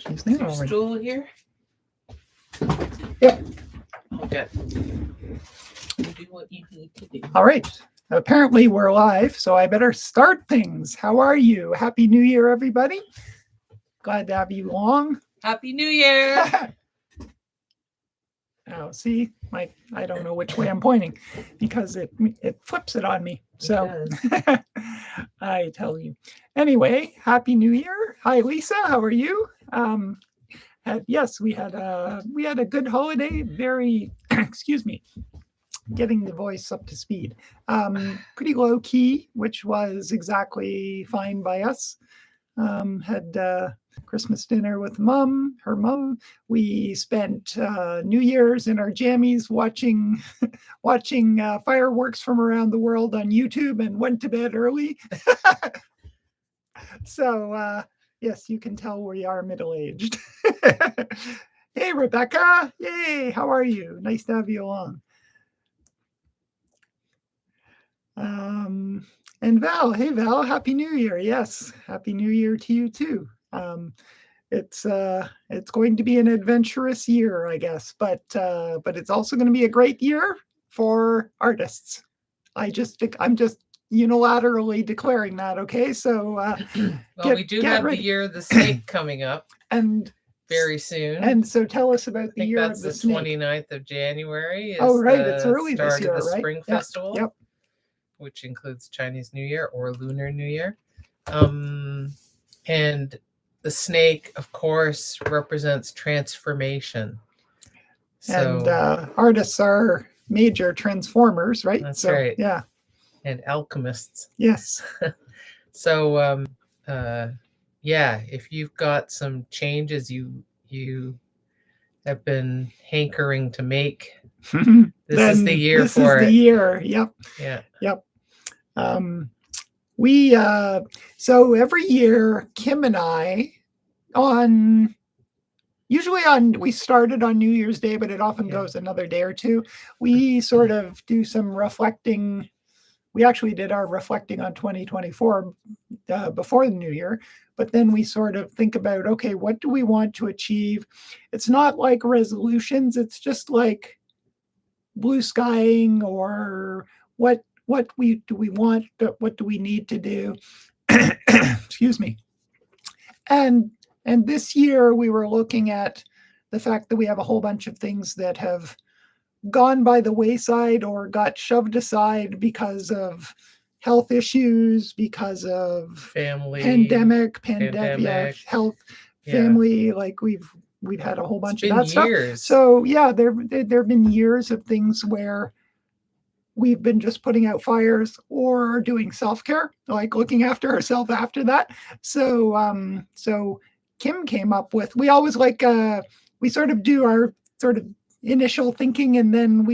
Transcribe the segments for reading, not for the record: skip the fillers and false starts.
She's there already. Stool here? Yep. Okay. You do what you need to do. All right. Apparently we're live, so I better start things. How are you? Happy New Year, everybody. Glad to have you along. Happy New Year. Oh, see, I don't know which way I'm pointing because it flips it on me. So I tell you. Anyway, Happy New Year. Hi, Lisa. How are you? Yes, we had a good holiday. Very, excuse me, getting the voice up to speed. Pretty low key, which was exactly fine by us. Had Christmas dinner with her mom. We spent New Year's in our jammies watching fireworks from around the world on YouTube and went to bed early. So yes, you can tell we are middle-aged. Hey, Rebecca. Yay, how are you? Nice to have you along. And Val, hey Val, Happy New Year. Yes, Happy New Year to you too. It's going to be an adventurous year, I guess, but it's also going to be a great year for artists. I'm just unilaterally declaring that. Okay, so we do have ready. The year of the snake coming up, and very soon. And so tell us about the year of the snake. That's the 29th of January. Oh, right, it's early start this year, of the right? Spring Festival. Yep. Which includes Chinese New Year or Lunar New Year. And the snake, of course, represents transformation. And artists are major transformers, right? That's right. Yeah. And alchemists. Yes. So, if you've got some changes you have been hankering to make, this is the year for it. This is the year. Yep. Yeah. Yep. So every year, Kim and I we started on New Year's Day, but it often goes another day or two. We sort of do some reflecting. We actually did our reflecting on 2024 before the new year, but then we sort of think about, okay, what do we want to achieve? It's not like resolutions. It's just like blue skying, or what we want, but what do we need to do? Excuse me. And this year we were looking at the fact that we have a whole bunch of things that have gone by the wayside or got shoved aside because of health issues, because of family, pandemic, health, family. Like we've had a whole bunch of that years. stuff. So yeah, there've been years of things where we've been just putting out fires or doing self-care, like looking after ourselves after that. So Kim came up with, we always we sort of do our sort of initial thinking, and then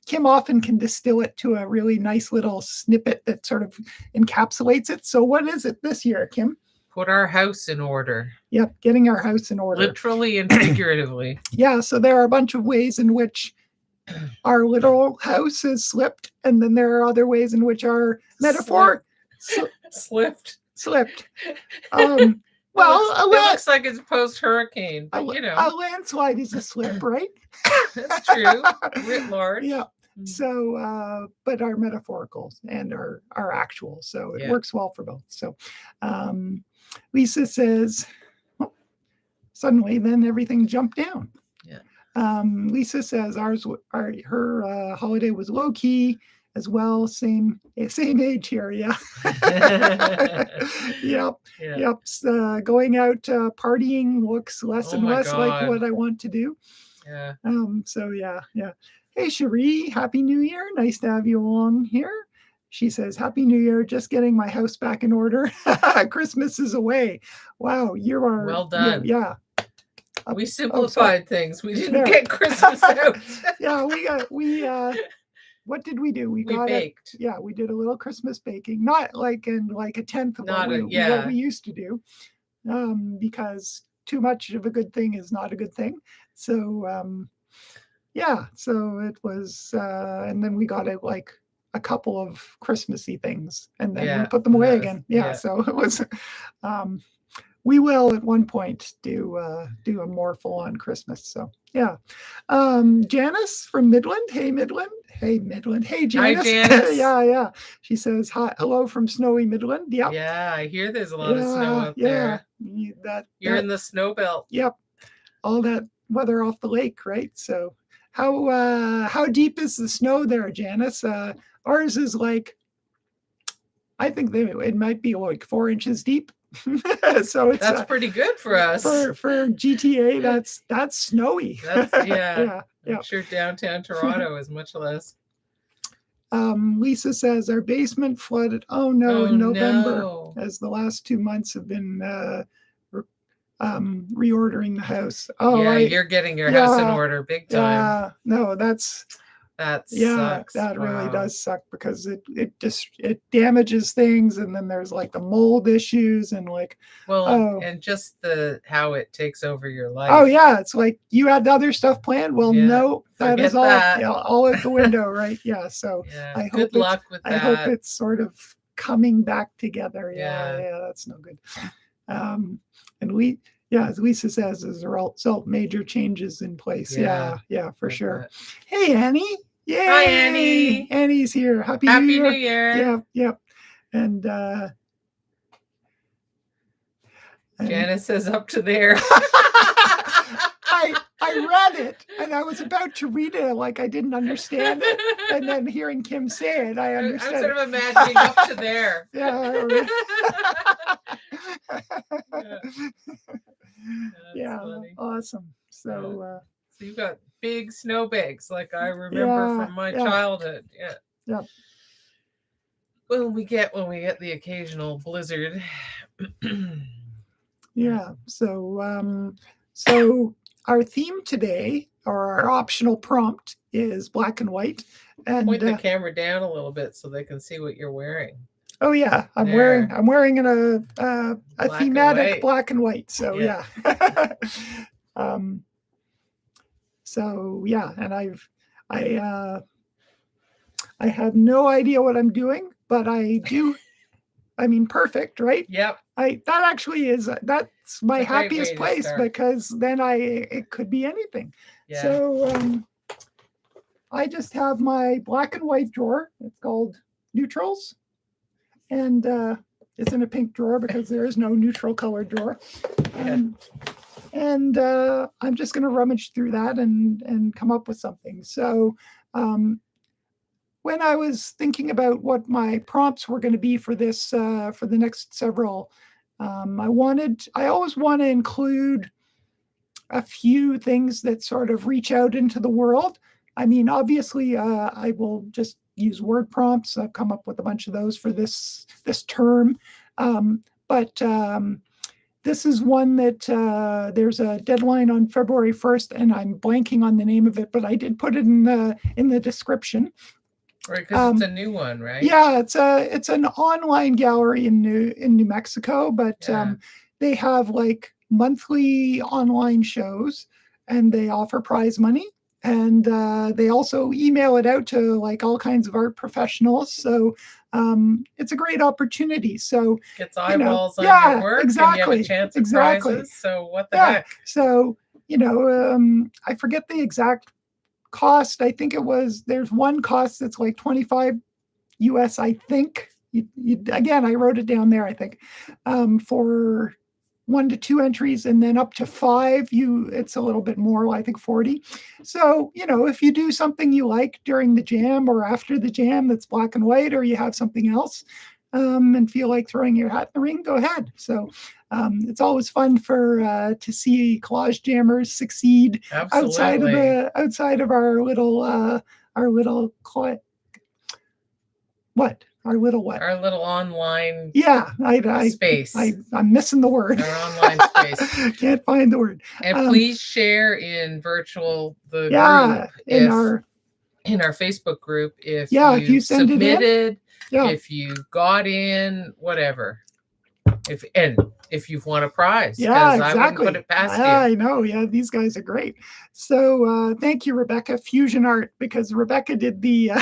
Kim often can distill it to a really nice little snippet that sort of encapsulates it. So what is it this year, Kim? Put our house in order. Yep, getting our house in order. Literally and figuratively. Yeah, so there are a bunch of ways in which our literal house has slipped, and then there are other ways in which our metaphor slipped. Well, it looks like it's post-hurricane, but a landslide is a slip, right? That's true. Writ large. Yeah. So, but our metaphoricals and our actual, so it works well for both. So, Lisa says, suddenly then everything jumped down. Yeah. Lisa says her holiday was low key as well. Same age here. Yeah. Yep. Going out partying looks less and less like what I want to do. Yeah. So yeah. Hey, Cherie, Happy New Year. Nice to have you along here. She says, Happy New Year. Just getting my house back in order. Christmas is away. Wow. You are well done. Yeah. We simplified things. We didn't get Christmas out. Yeah, what did we do? We baked. We did a little Christmas baking, not like a tenth of what we used to do, because too much of a good thing is not a good thing. So so it was, and then we got like a couple of Christmassy things, and then we put them away again. So it was we will at one point do a more full on Christmas. So yeah. Janice from Midland. Hey Midland. Hey Midland. Hey Janice. Hi, Janice. Yeah. She says hi. Hello from snowy Midland. Yep. Yeah, I hear there's a lot of snow up there. You're in the snow belt. Yep. All that weather off the lake, right? So how deep is the snow there, Janice? Ours is like, I think it might be like 4 inches deep. So that's pretty good for us. For GTA, that's snowy. Yeah. I'm sure downtown Toronto is much less. Lisa says our basement flooded. Oh no, in November, as the last 2 months have been reordering the house. Oh yeah, you're getting your house in order big time. Yeah, no, that sucks. That really does suck, because it damages things, and then there's like the mold issues and like and just how it takes over your life. Oh yeah, it's like you had other stuff planned. Well, no, that is all out the window, right? Yeah. So good luck with that. I hope it's sort of coming back together. Yeah, that's no good. And as Lisa says, as a result, major changes in place. Yeah, for sure. That. Hey, Annie. Yay! Hi, Annie. Annie's here. Happy New Year. Yep. And Janice says up to there. I read it, and I was about to read it like I didn't understand it, and then hearing Kim say it, I understood. I'm sort of imagining up to there. Yeah, awesome. So you've got big snowbanks like I remember from my childhood. Yeah. When we get the occasional blizzard. Yeah. So our theme today, or our optional prompt, is black and white. And point the camera down a little bit so they can see what you're wearing. Oh yeah, I'm wearing a thematic black and white. So yeah. So yeah, and I have no idea what I'm doing, but I do. I mean, perfect, right? Yep. That's my happiest place, because then it could be anything. Yeah. So I just have my black and white drawer. It's called Neutrals, and it's in a pink drawer because there is no neutral color drawer. And I'm just going to rummage through that and come up with something. So when I was thinking about what my prompts were going to be for this, for the next several, I always want to include a few things that sort of reach out into the world. I mean, obviously, I will just use word prompts. I've come up with a bunch of those for this term. But this is one that there's a deadline on February 1st, and I'm blanking on the name of it, but I did put it in the description. Right, because it's a new one, right? Yeah, it's an online gallery in New Mexico, but they have like monthly online shows, and they offer prize money, and they also email it out to like all kinds of art professionals. So it's a great opportunity. So gets eyeballs on your work, exactly, and you have a chance at prizes. So what the heck? So I forget the exact cost. I think there's one cost that's like $25 US, I think. Again, I wrote it down there, I think, for 1 to 2 entries, and then up to 5, it's a little bit more, I think 40. So, if you do something you like during the jam or after the jam that's black and white, or you have something else and feel like throwing your hat in the ring, go ahead. So it's always fun to see collage jammers succeed. Absolutely. outside of our little online space. I'm missing the word. Our online space. Can't find the word. And please share in group in our Facebook group if you submitted, if you got in, whatever. If you've won a prize. Exactly. I wouldn't put it past you. I know. Yeah, these guys are great. So thank you, Rebecca, Fusion Art, because Rebecca did the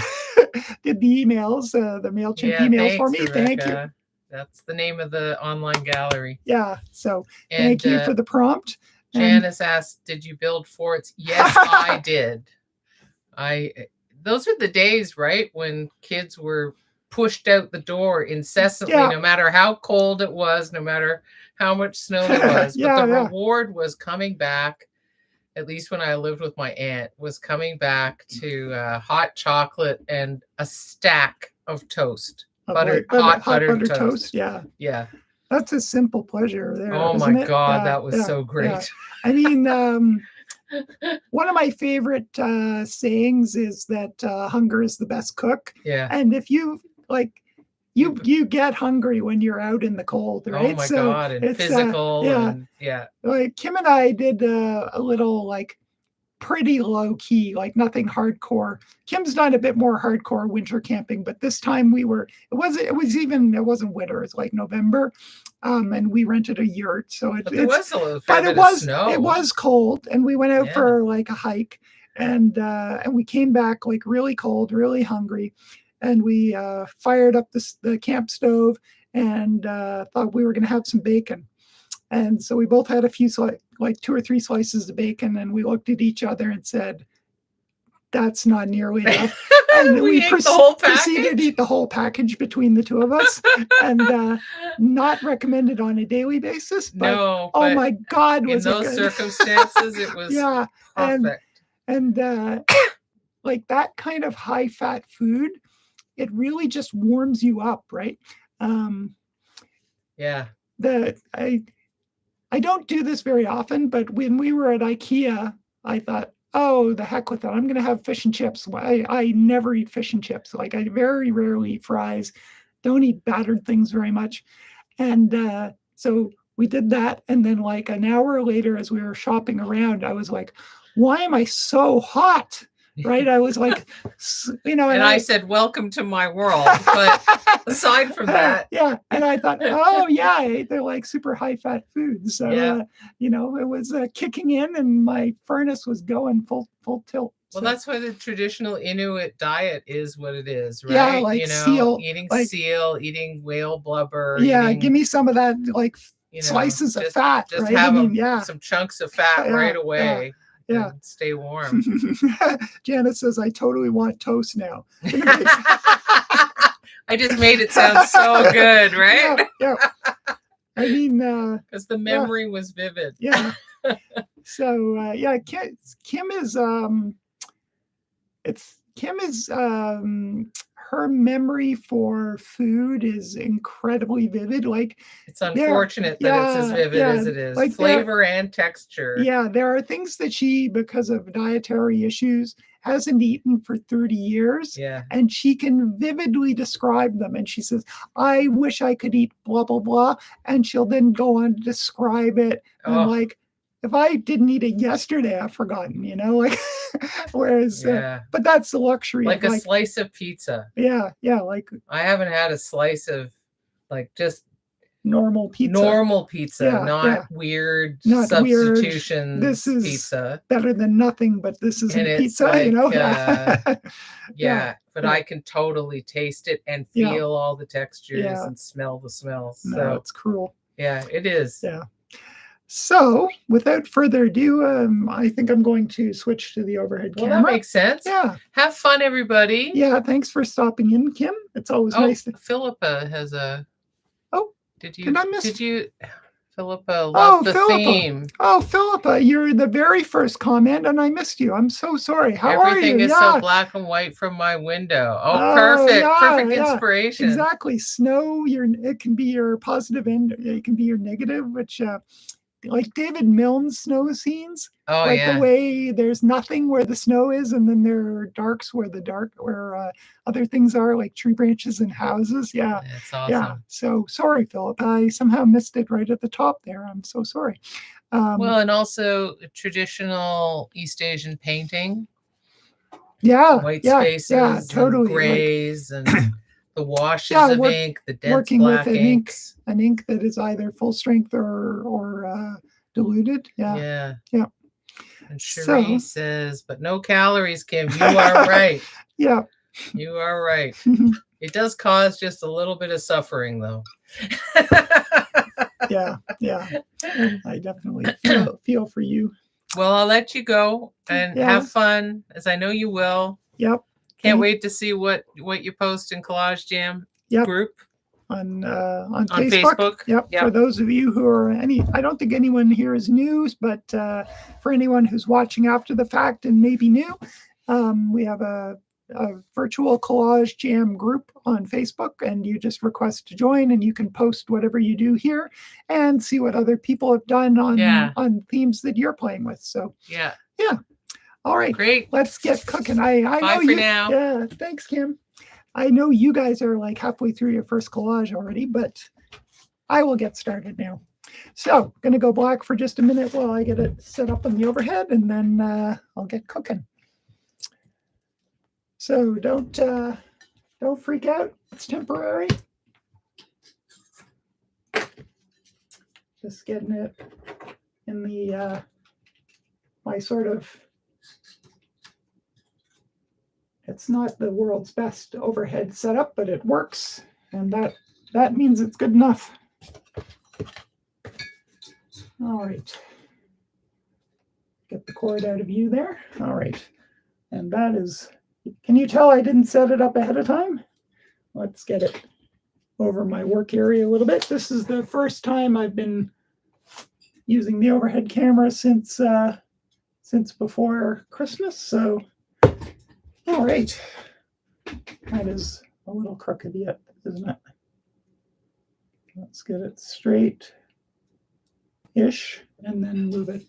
emails, the MailChimp emails for me. Rebecca. Thank you. That's the name of the online gallery. Yeah. So thank you for the prompt. Janice asked, did you build forts? Yes, I did. Those are the days, right, when kids were pushed out the door incessantly, no matter how cold it was, no matter how much snow there was. But the reward was coming back, at least when I lived with my aunt, was coming back to hot chocolate and a stack of toast. Hot buttered toast. Yeah. Yeah. That's a simple pleasure there. Oh my God, that was so great. Yeah. I mean, one of my favorite sayings is that hunger is the best cook. Yeah. And if you you get hungry when you're out in the cold, right? Oh my God, and it's physical. Like Kim and I did a little like pretty low key, like nothing hardcore. Kim's done a bit more hardcore winter camping, but this time it wasn't winter, it's like November. And we rented a yurt. So it was cold, and we went out for like a hike, and we came back like really cold, really hungry, and we fired up the camp stove and thought we were going to have some bacon. And so we both had a few, like 2 or 3 slices of bacon, and we looked at each other and said, that's not nearly enough. And we proceeded to eat the whole package between the two of us, and not recommended on a daily basis. But, oh my God, was in those circumstances, it was perfect. And like that kind of high fat food, it really just warms you up, right? I don't do this very often, but when we were at IKEA, I thought, oh, the heck with it. I'm going to have fish and chips. I never eat fish and chips. Like I very rarely eat fries. Don't eat battered things very much. And so we did that. And then like an hour later, as we were shopping around, I was like, why am I so hot? Right. I was like, and I said, welcome to my world. But aside from that. Yeah. And I thought, oh, yeah, they're like super high fat foods. So, it was kicking in, and my furnace was going full tilt. Well, that's why the traditional Inuit diet is what it is, right? Yeah, like seal. Eating seal, eating whale blubber. Yeah, give me some of that, like slices of fat. Just right? have some chunks of fat right away. Yeah. And stay warm. Janet says, I totally want toast now. I just made it sound so good, right? Yeah. I mean, because the memory was vivid. Yeah. So Kim is her memory for food is incredibly vivid. Like it's unfortunate that it's as vivid as it is. Like flavor and texture. Yeah, there are things that she, because of dietary issues, hasn't eaten for 30 years. Yeah. And she can vividly describe them. And she says, I wish I could eat blah, blah, blah. And she'll then go on to describe it. And I'm like, if I didn't eat it yesterday, I've forgotten, like, whereas, but that's the luxury. Like a slice of pizza. Yeah. Like I haven't had a slice of like just normal pizza, not weird substitutions. This is pizza. Better than nothing, but this isn't pizza, like, but I can totally taste it and feel all the textures and smell the smells. No, so it's cruel. Yeah, it is. Yeah. So, without further ado, I think I'm going to switch to the overhead camera. That makes sense. Yeah. Have fun, everybody. Yeah, thanks for stopping in, Kim. It's always nice. Philippa has a... Oh, did I miss... Did you... Philippa loved the theme. Oh, Philippa, you're the very first comment, and I missed you. I'm so sorry. How are you? Everything is so black and white from my window. Oh, perfect. Perfect inspiration. Exactly. Snow, it can be your positive end. It can be your negative, which... like David Milne's snow scenes. Oh, like the way there's nothing where the snow is, and then there are darks where other things are, like tree branches and houses. Yeah. That's awesome. Yeah. So sorry, Philip. I somehow missed it right at the top there. I'm so sorry. Well, and also traditional East Asian painting. Yeah. White spaces, totally. And grays and the washes of ink, the dense working black with inks. An ink that is either full strength or diluted. Yeah. And Cherie says, but no calories, Kim. You are right. Yeah. You are right. It does cause just a little bit of suffering, though. Yeah. I definitely feel for you. Well, I'll let you go and have fun, as I know you will. Yep. Can't wait to see what you post in Collage Jam group. On Facebook. Yep. For those of you who are I don't think anyone here is new, but for anyone who's watching after the fact and maybe new, we have a virtual Collage Jam group on Facebook, and you just request to join, and you can post whatever you do here and see what other people have done on themes that you're playing with. So yeah. All right. Great. Let's get cooking. I Bye know for you. now. Yeah. Thanks, Kim. I know you guys are like halfway through your first collage already, but I will get started now. So I'm going to go black for just a minute while I get it set up on the overhead, and then I'll get cooking. So don't freak out. It's temporary. Just getting it in the my sort of. It's not the world's best overhead setup, but it works, and that means it's good enough. All right. Get the cord out of view there. All right. And that is, can you tell I didn't set it up ahead of time? Let's get it over my work area a little bit. This is the first time I've been using the overhead camera since before Christmas, so all right. That is a little crooked yet, isn't it? Let's get it straight-ish and then move it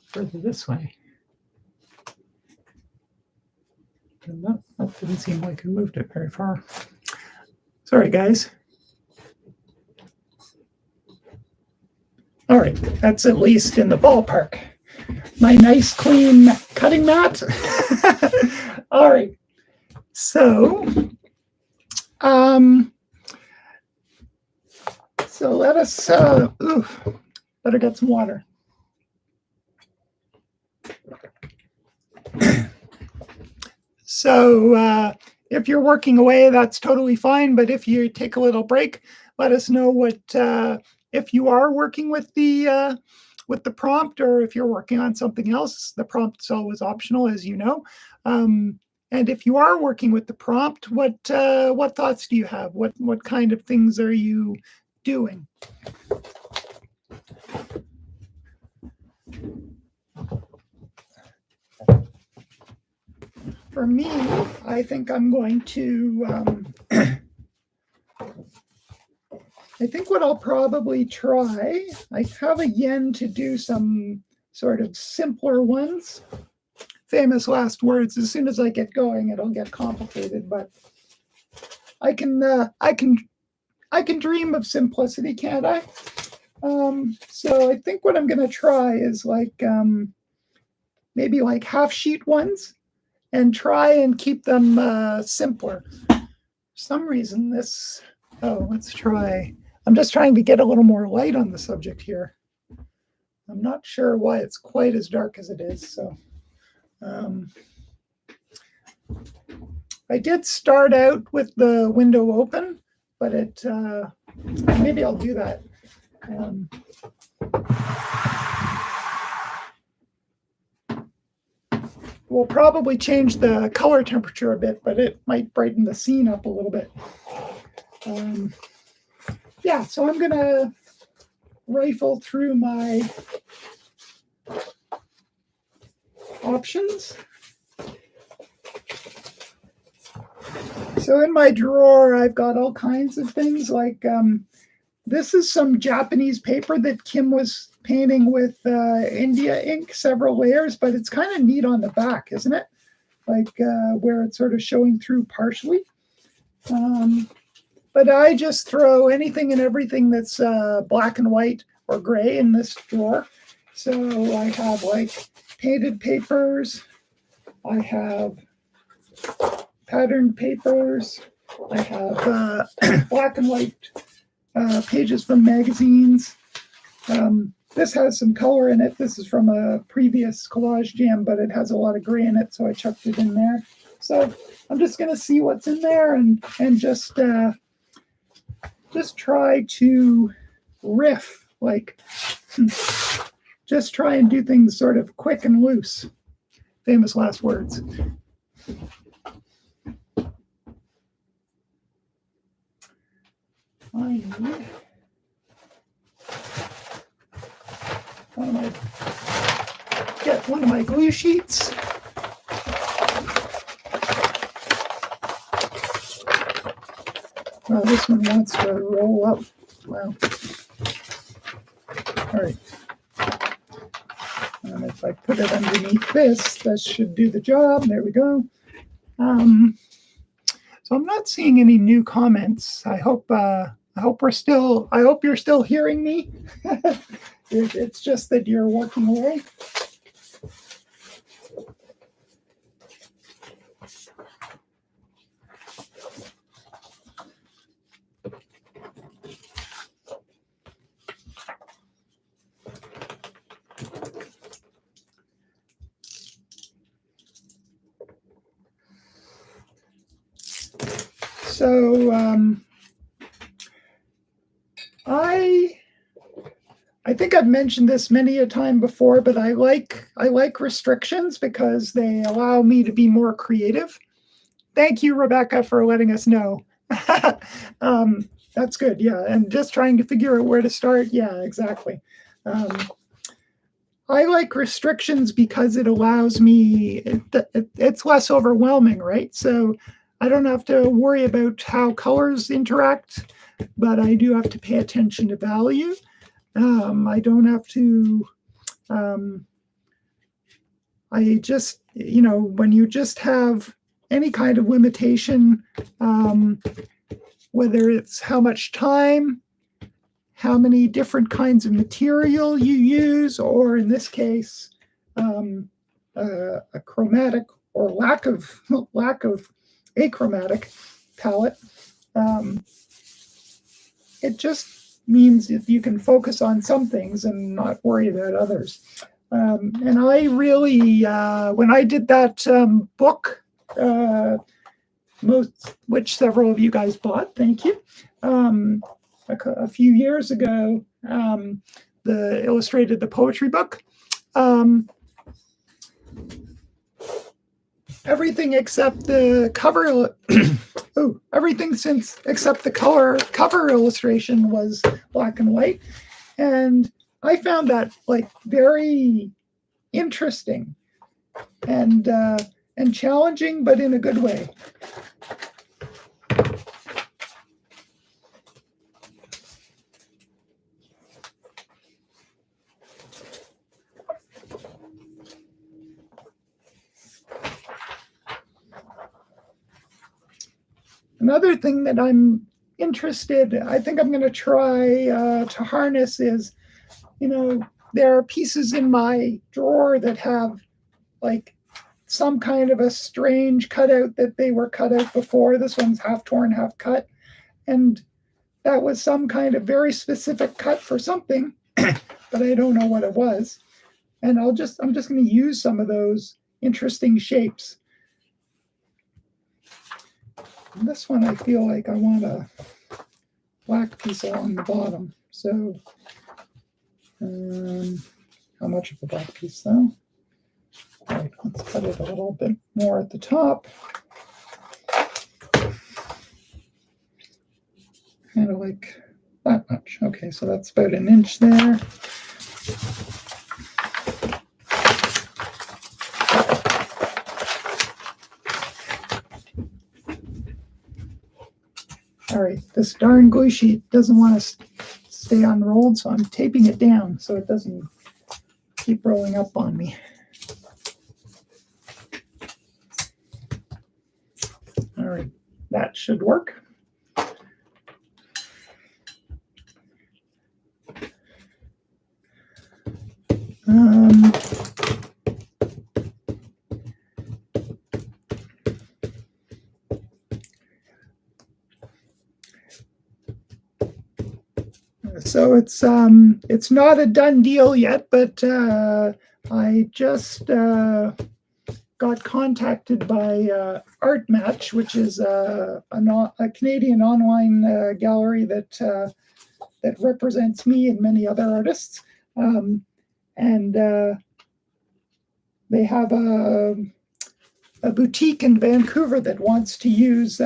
further this way. And that didn't seem like I moved it very far. Sorry, guys. All right, that's at least in the ballpark. My nice, clean cutting mat. All right, so let us, better get some water. So if you're working away, that's totally fine. But if you take a little break, let us know what if you are working with the prompt, or if you're working on something else. The prompt's always optional, as you know. And if you are working with the prompt, what thoughts do you have? What kind of things are you doing? For me, I think I'm going to, I think what I'll probably try, I have a yen to do some sort of simpler ones. Famous last words. As soon as I get going, it'll get complicated, but I can dream of simplicity, can't I? So I think what I'm going to try is like maybe like half sheet ones, and try and keep them simpler. For some reason let's try. I'm just trying to get a little more light on the subject here. I'm not sure why it's quite as dark as it is, so. I did start out with the window open, but maybe I'll do that. We'll probably change the color temperature a bit, but it might brighten the scene up a little bit. Yeah, so I'm gonna rifle through my options. So in my drawer, I've got all kinds of things like this is some Japanese paper that Kim was painting with India ink, several layers, but it's kind of neat on the back, isn't it? Like where it's sort of showing through partially. But I just throw anything and everything that's black and white or gray in this drawer. So I have like painted papers. I have patterned papers. I have black and white pages from magazines. This has some color in it. This is from a previous Collage Jam, but it has a lot of gray in it, so I chucked it in there. So I'm just going to see what's in there and just just try to riff, like just try and do things sort of quick and loose. Famous last words. I get one of my glue sheets. Oh, this one wants to roll up. Wow. All right. And if I put it underneath this, that should do the job. There we go. So I'm not seeing any new comments. I hope you're still hearing me. It's just that you're working away. So I think I've mentioned this many a time before, but I like restrictions because they allow me to be more creative. Thank you, Rebecca, for letting us know. That's good, yeah. And just trying to figure out where to start. Yeah, exactly. I like restrictions because it allows me, it's less overwhelming, right? So I don't have to worry about how colors interact, but I do have to pay attention to value. I don't have to, I just, when you just have any kind of limitation, whether it's how much time, how many different kinds of material you use, or in this case, a chromatic or lack of achromatic palette, it just means that you can focus on some things and not worry about others. And I really, when I did that book, which several of you guys bought, thank you, a few years ago, illustrated the poetry book. Everything except the cover, except the cover illustration was black and white, and I found that like very interesting and challenging, but in a good way. Another thing that I'm interested, I think I'm going to try to harness is, there are pieces in my drawer that have like some kind of a strange cutout that they were cut out before. This one's half torn, half cut. And that was some kind of very specific cut for something, but I don't know what it was. And I'm just going to use some of those interesting shapes. And this one, I feel like I want a black piece along the bottom. So, how much of a black piece though? All right, let's cut it a little bit more at the top. Kind of like that much. Okay, so that's about an inch there. All right, this darn glue sheet doesn't want to stay unrolled, so I'm taping it down so it doesn't keep rolling up on me. All right, that should work. So it's not a done deal yet, but I just got got contacted by Art Match, which is a Canadian online gallery that represents me and many other artists. And they have a boutique in Vancouver that wants to use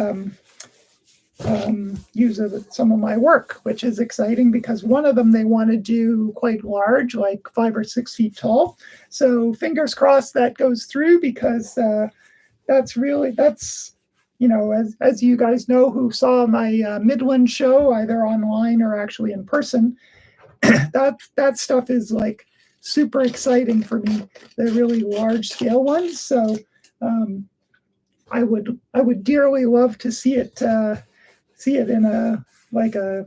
some of my work, which is exciting because one of them they want to do quite large, like 5 or 6 feet tall. So fingers crossed that goes through, because that's as you guys know who saw my Midland show either online or actually in person, that stuff is like super exciting for me, the really large scale ones. So I would dearly love to see it in a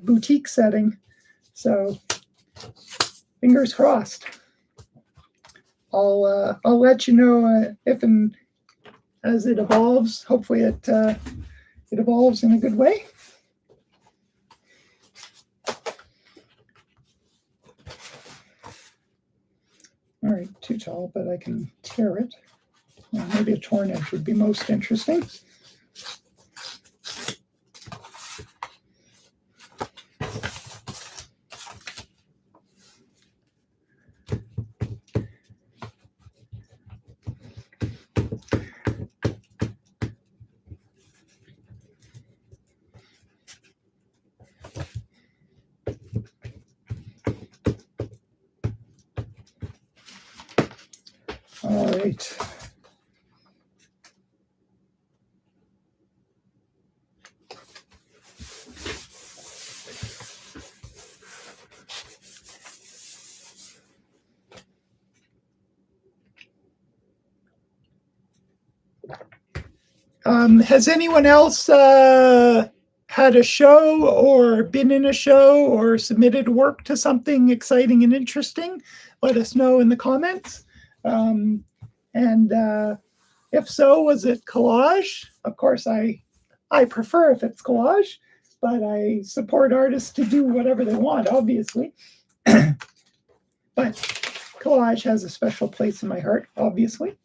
boutique setting. So fingers crossed. I'll let you know if and as it evolves. Hopefully it evolves in a good way. All right, too tall, but I can tear it. Well, maybe a torn edge would be most interesting. All right. Has anyone else had a show or been in a show or submitted work to something exciting and interesting? Let us know in the comments. And if so, was it collage? Of course, I prefer if it's collage, but I support artists to do whatever they want, obviously. But collage has a special place in my heart, obviously.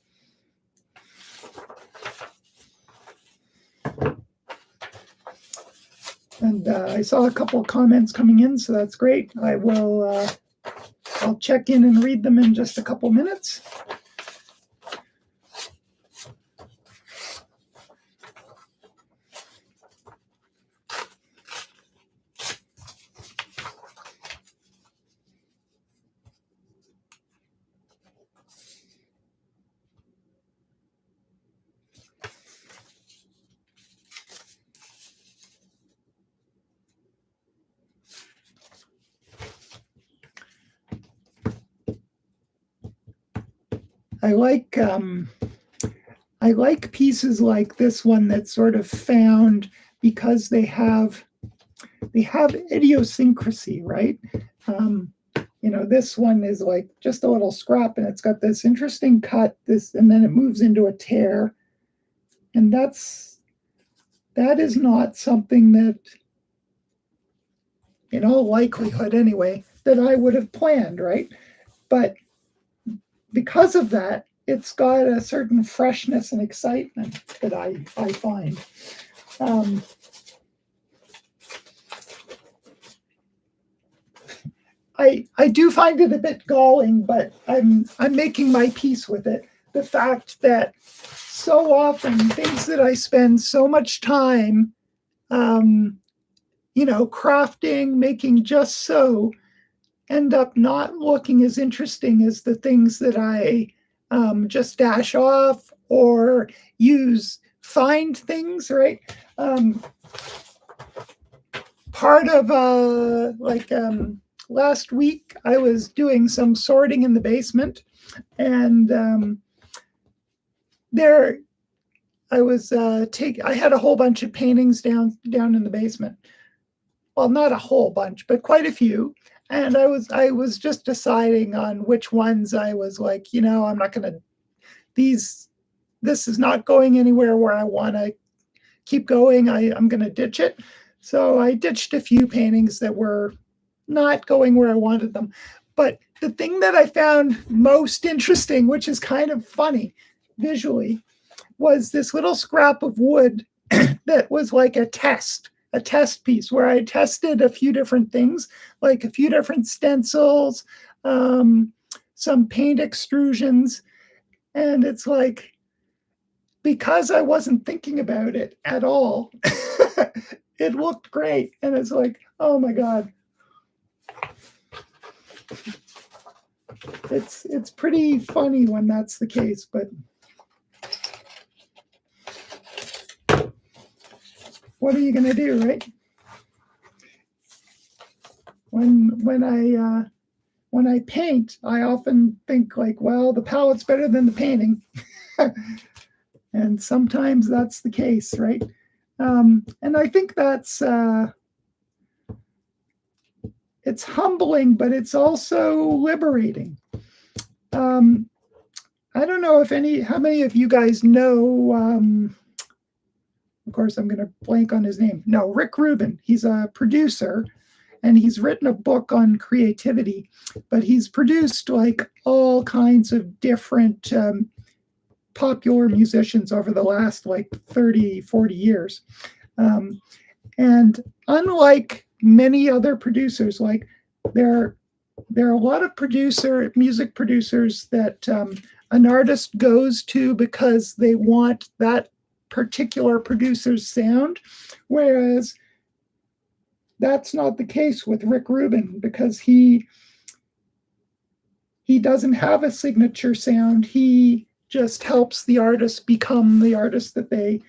And I saw a couple of comments coming in, so that's great. I'll check in and read them in just a couple minutes. I like pieces like this one that's sort of found because they have idiosyncrasy, right? This one is like just a little scrap, and it's got this interesting cut, and then it moves into a tear, and that is not something that, in all likelihood anyway, that I would have planned, right? But because of that, it's got a certain freshness and excitement that I find. I do find it a bit galling, but I'm making my peace with it. The fact that so often things that I spend so much time, crafting, making just so, end up not looking as interesting as the things that I just dash off or find things, right? Part of last week, I was doing some sorting in the basement, and I had a whole bunch of paintings down in the basement. Well, not a whole bunch, but quite a few. And I was just deciding on which ones I was like, I'm not going to, this is not going anywhere where I want to keep going. I'm going to ditch it. So I ditched a few paintings that were not going where I wanted them. But the thing that I found most interesting, which is kind of funny, visually was this little scrap of wood that was like a test piece where I tested a few different things, like a few different stencils, some paint extrusions. And it's like, because I wasn't thinking about it at all, it looked great. And it's like, oh my God. It's pretty funny when that's the case, but what are you going to do, right? When I paint, I often think like, well, the palette's better than the painting. And sometimes that's the case, right? And I think that's it's humbling, but it's also liberating. I don't know how many of you guys know, of course, I'm going to blank on his name. No, Rick Rubin. He's a producer, and he's written a book on creativity, but he's produced like all kinds of different popular musicians over the last like 30, 40 years. And unlike many other producers, like there are a lot of music producers that an artist goes to because they want that particular producer's sound, whereas that's not the case with Rick Rubin, because he doesn't have a signature sound. He just helps the artist become the artist that they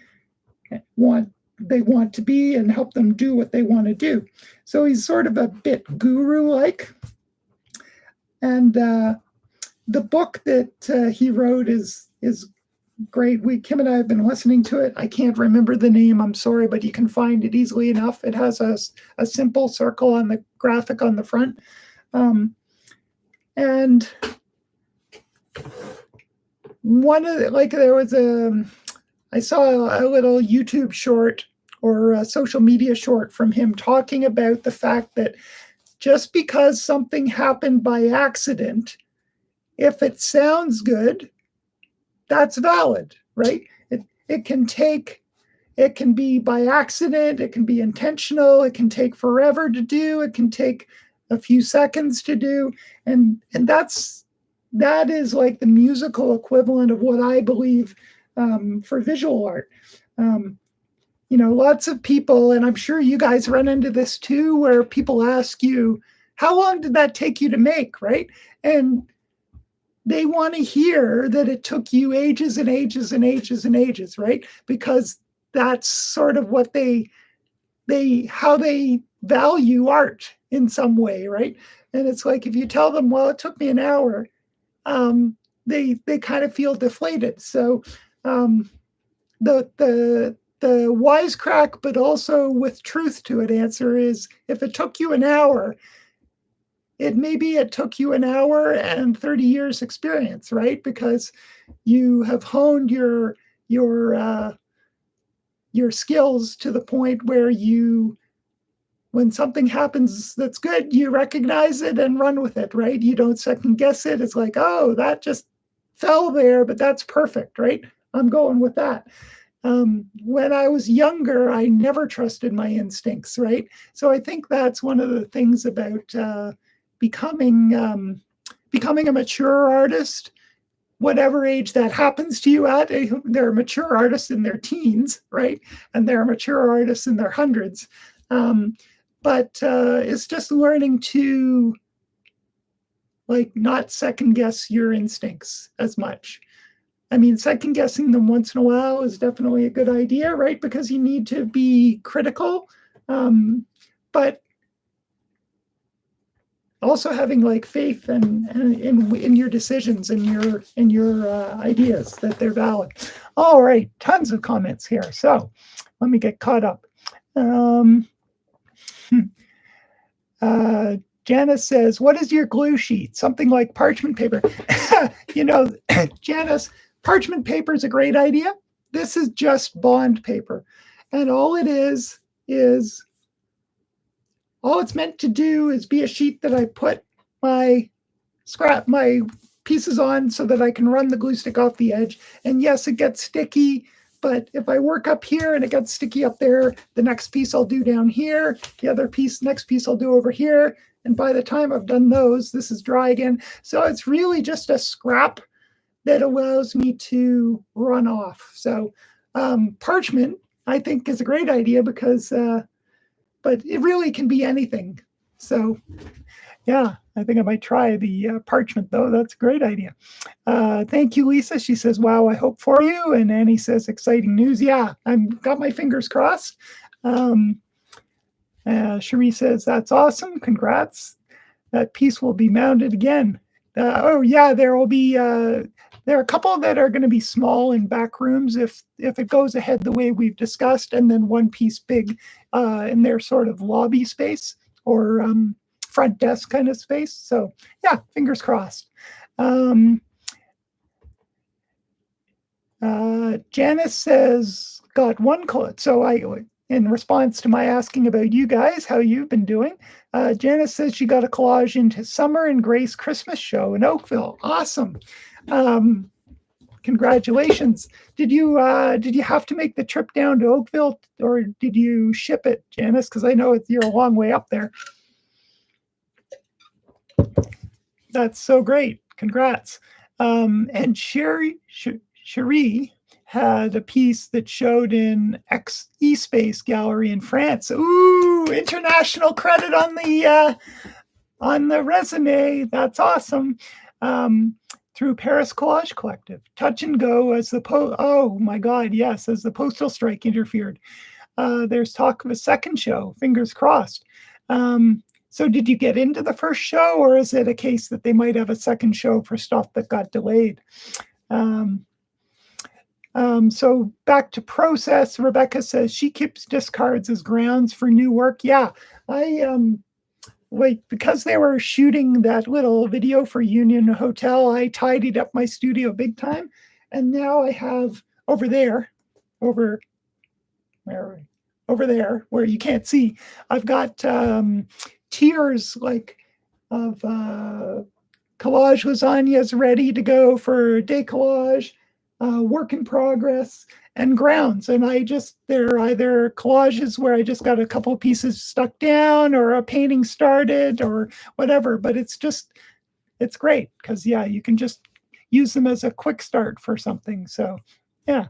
want to be and help them do what they want to do. So he's sort of a bit guru-like. And the book that he wrote is great. Kim and I have been listening to it. I can't remember the name, I'm sorry, but you can find it easily enough. It has a simple circle on the graphic on the front. And I saw a little YouTube short or a social media short from him talking about the fact that just because something happened by accident, if it sounds good, that's valid, right? It can be by accident, it can be intentional, it can take forever to do, it can take a few seconds to do, and that is like the musical equivalent of what I believe for visual art. Lots of people, and I'm sure you guys run into this too, where people ask you, how long did that take you to make, right? And they want to hear that it took you ages and ages and ages and ages, right? Because that's sort of what how they value art in some way, right? And it's like, if you tell them, well, it took me an hour, they kind of feel deflated. So the wisecrack, but also with truth to it, answer is, if it took you an hour, it took you an hour and 30 years experience, right? Because you have honed your skills to the point where when something happens that's good, you recognize it and run with it, right? You don't second guess it. It's like, oh, that just fell there, but that's perfect, right? I'm going with that. When I was younger, I never trusted my instincts, right? So I think that's one of the things about becoming a mature artist, whatever age that happens to you at. There are mature artists in their teens, right? And there are mature artists in their hundreds. But it's just learning to not second guess your instincts as much. I mean, second guessing them once in a while is definitely a good idea, right? Because you need to be critical, but also having faith in your decisions and your ideas, that they're valid. All right, tons of comments here. So let me get caught up. Janice says, what is your glue sheet? Something like parchment paper. Janice, parchment paper is a great idea. This is just bond paper. And all it's meant to do is be a sheet that I put my pieces on so that I can run the glue stick off the edge. And yes, it gets sticky, but if I work up here and it gets sticky up there, the next piece I'll do down here, next piece I'll do over here. And by the time I've done those, this is dry again. So it's really just a scrap that allows me to run off. So parchment, I think, is a great idea because, but it really can be anything. So yeah, I think I might try the parchment, though. That's a great idea. Thank you, Lisa. She says, wow, I hope for you. And Annie says, exciting news. Yeah, I've got my fingers crossed. Cherie says, that's awesome. Congrats. That piece will be mounted again. Oh, yeah, there will be, there are a couple that are going to be small in back rooms if it goes ahead the way we've discussed, and then one piece big in their sort of lobby space or front desk kind of space. So yeah, fingers crossed. Janice says, got one collage. So in response to my asking about you guys, how you've been doing, Janice says she got a collage into Summer and Grace Christmas show in Oakville. Awesome. Congratulations. Did you have to make the trip down to Oakville, or did you ship it, Janice? Because I know you're a long way up there. That's so great. Congrats. And Cherie had a piece that showed in eSpace Gallery in France. Ooh, international credit on the resume. That's awesome. Through Paris Collage Collective. Touch and Go as the oh my God, yes, as the postal strike interfered. There's talk of a second show. Fingers crossed. So did you get into the first show, or is it a case that they might have a second show for stuff that got delayed? So back to process, Rebecca says she keeps discards as grounds for new work. Yeah, because they were shooting that little video for Union Hotel, I tidied up my studio big time. And now I have over there, where you can't see, I've got tiers like of collage lasagnas ready to go for decollage, work in progress, and grounds. And they're either collages where I just got a couple of pieces stuck down or a painting started or whatever. But it's great because, yeah, you can just use them as a quick start for something. So, yeah.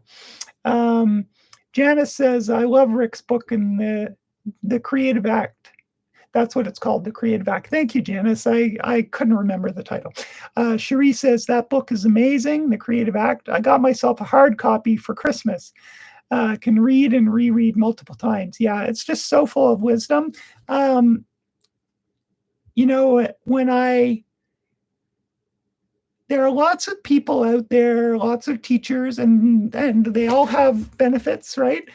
Janice says, I love Rick's book in the Creative Act. That's what it's called, The Creative Act. Thank you, Janice. I couldn't remember the title. Cherie says, that book is amazing, The Creative Act. I got myself a hard copy for Christmas. Can read and reread multiple times. Yeah, it's just so full of wisdom. There are lots of people out there, lots of teachers, and they all have benefits, right?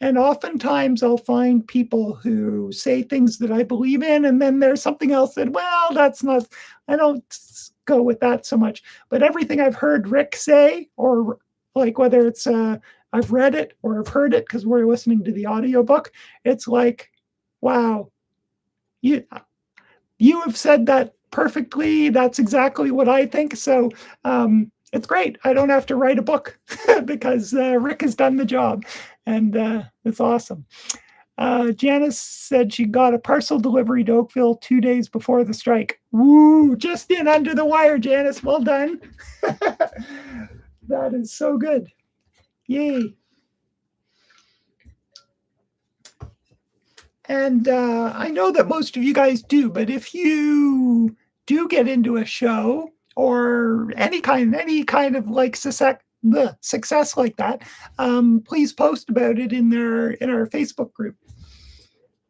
And oftentimes I'll find people who say things that I believe in, and then there's something else that, well, that's not, I don't go with that so much. But everything I've heard Rick say, or like whether it's I've read it or I've heard it because we're listening to the audiobook, it's like, wow, you have said that perfectly. That's exactly what I think. So it's great. I don't have to write a book because Rick has done the job, and it's awesome. Janice said she got a parcel delivery to Oakville 2 days before the strike. Woo, just in under the wire, Janice. Well done. That is so good. Yay. And I know that most of you guys do, but if you do get into a show or any kind of like success like that, please post about it in our Facebook group,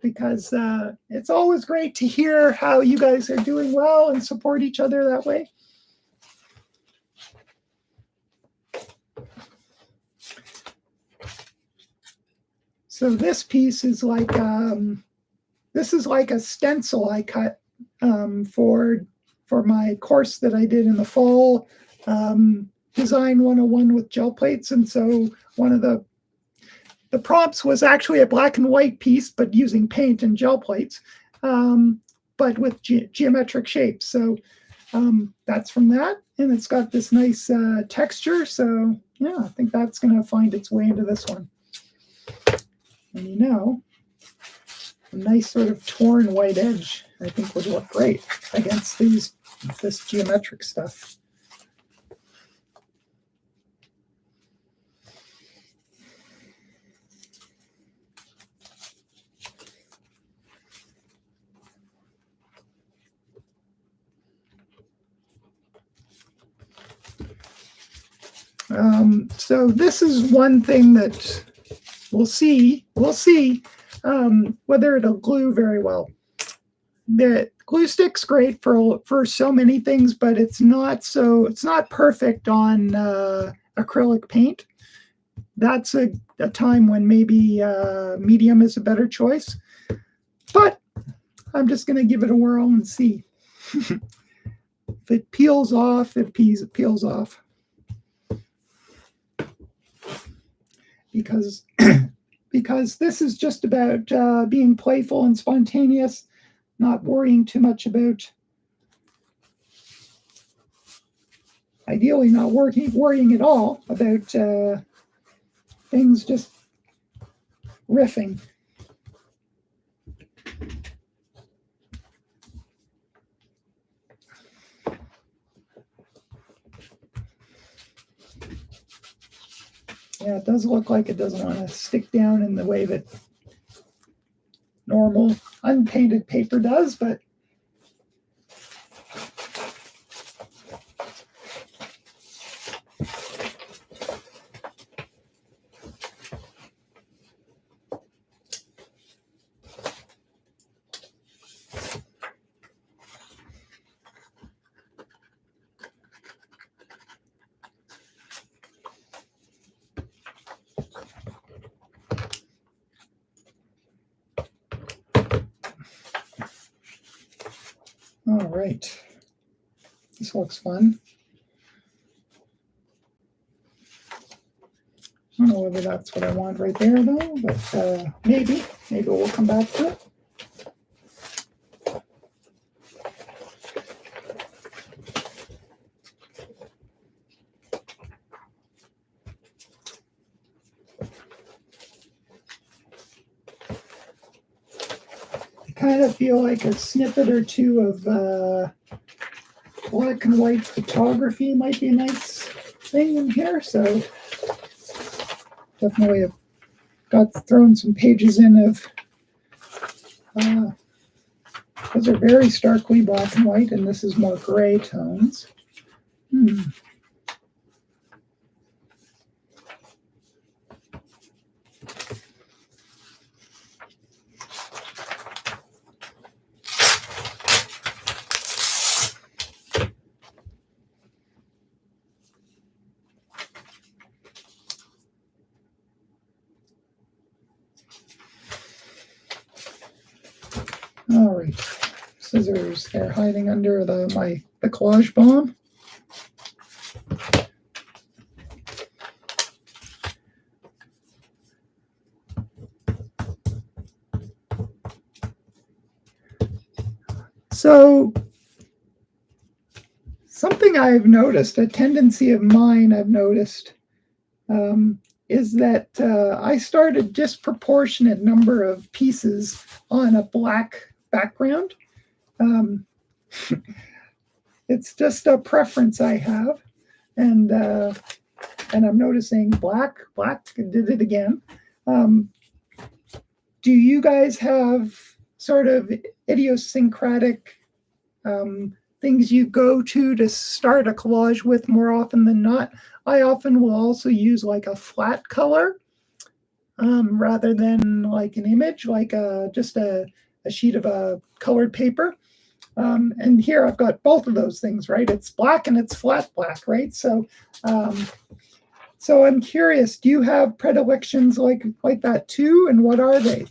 because it's always great to hear how you guys are doing well and support each other that way. So this piece is like a stencil I cut for my course that I did in the fall, Design 101 with gel plates. And so one of the prompts was actually a black and white piece, but using paint and gel plates, but with geometric shapes. So that's from that. And it's got this nice texture. So yeah, I think that's going to find its way into this one. And you know, a nice sort of torn white edge, I think, would look great against this geometric stuff. So this is one thing that we'll see whether it'll glue very well. The glue stick's great for so many things, but it's not perfect on acrylic paint. That's a time when maybe medium is a better choice. But I'm just going to give it a whirl and see. If it peels off, it peels off. Because this is just about being playful and spontaneous, not worrying too much about, ideally not worrying at all about things, just riffing. Yeah, it does look like it doesn't want to stick down in the way that normal unpainted paper does, but all right. This looks fun. I don't know whether that's what I want right there, though, but maybe we'll come back to it. I kind of feel like a snippet or two of black and white photography might be a nice thing in here, so definitely have thrown some pages in of those are very starkly black and white, and this is more gray tones. All right, scissors, they're hiding under the collage bomb. So something I've noticed, a tendency of mine I've noticed, is that I start a disproportionate number of pieces on a black background. It's just a preference I have, and I'm noticing black did it again. Do you guys have sort of idiosyncratic things you go to start a collage with more often than not? I often will also use like a flat color rather than like an image, like just a sheet of colored paper. And here I've got both of those things, right? It's black and it's flat black, right? So so I'm curious, do you have predilections like that too? And what are they?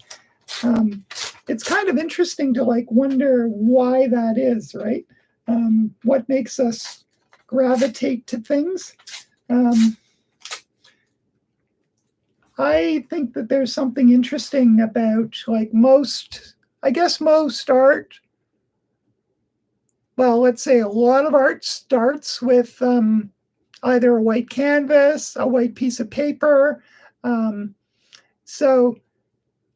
It's kind of interesting to like wonder why that is, right? What makes us gravitate to things? I think that there's something interesting about like most art well, let's say a lot of art starts with either a white canvas, a white piece of paper. So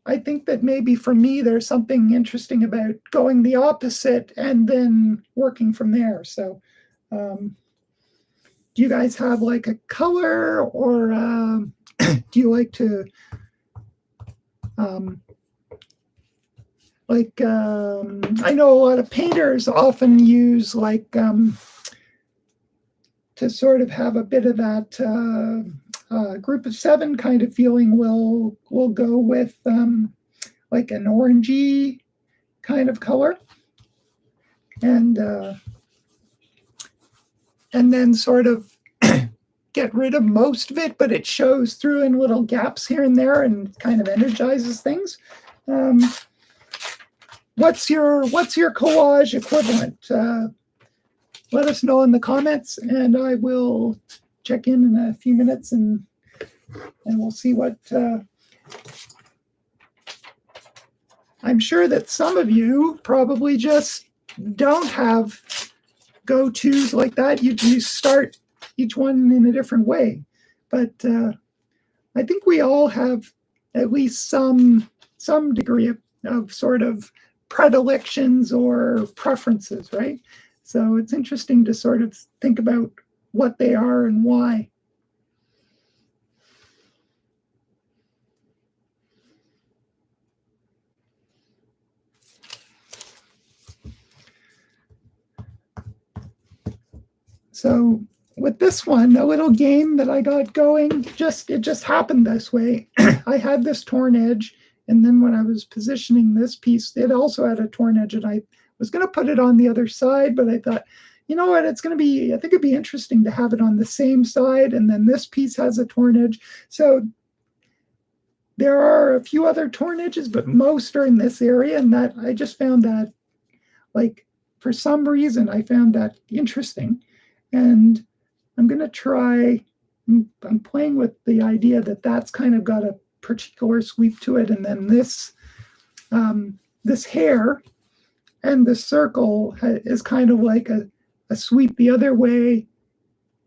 I think that maybe for me, there's something interesting about going the opposite and then working from there. So do you guys have like a color, or do you like to I know a lot of painters often use like to sort of have a bit of that group of seven kind of feeling. Will go with like an orangey kind of color, and then sort of get rid of most of it, but it shows through in little gaps here and there and kind of energizes things. What's your collage equivalent? Let us know in the comments, and I will check in a few minutes, and we'll see what. I'm sure that some of you probably just don't have go-tos like that. You start each one in a different way, but I think we all have at least some degree of sort of predilections or preferences, right? So it's interesting to sort of think about what they are and why. So with this one, a little game that I got going, it just happened this way. I had this torn edge, and then when I was positioning this piece, it also had a torn edge, and I was going to put it on the other side, but I thought, you know what, I think it'd be interesting to have it on the same side, and then this piece has a torn edge. So there are a few other torn edges, but most are in this area, and that I just found that, like, for some reason, I found that interesting. And I'm going to try, I'm playing with the idea that that's kind of got a particular sweep to it. And then this hair and the circle is kind of like a sweep the other way.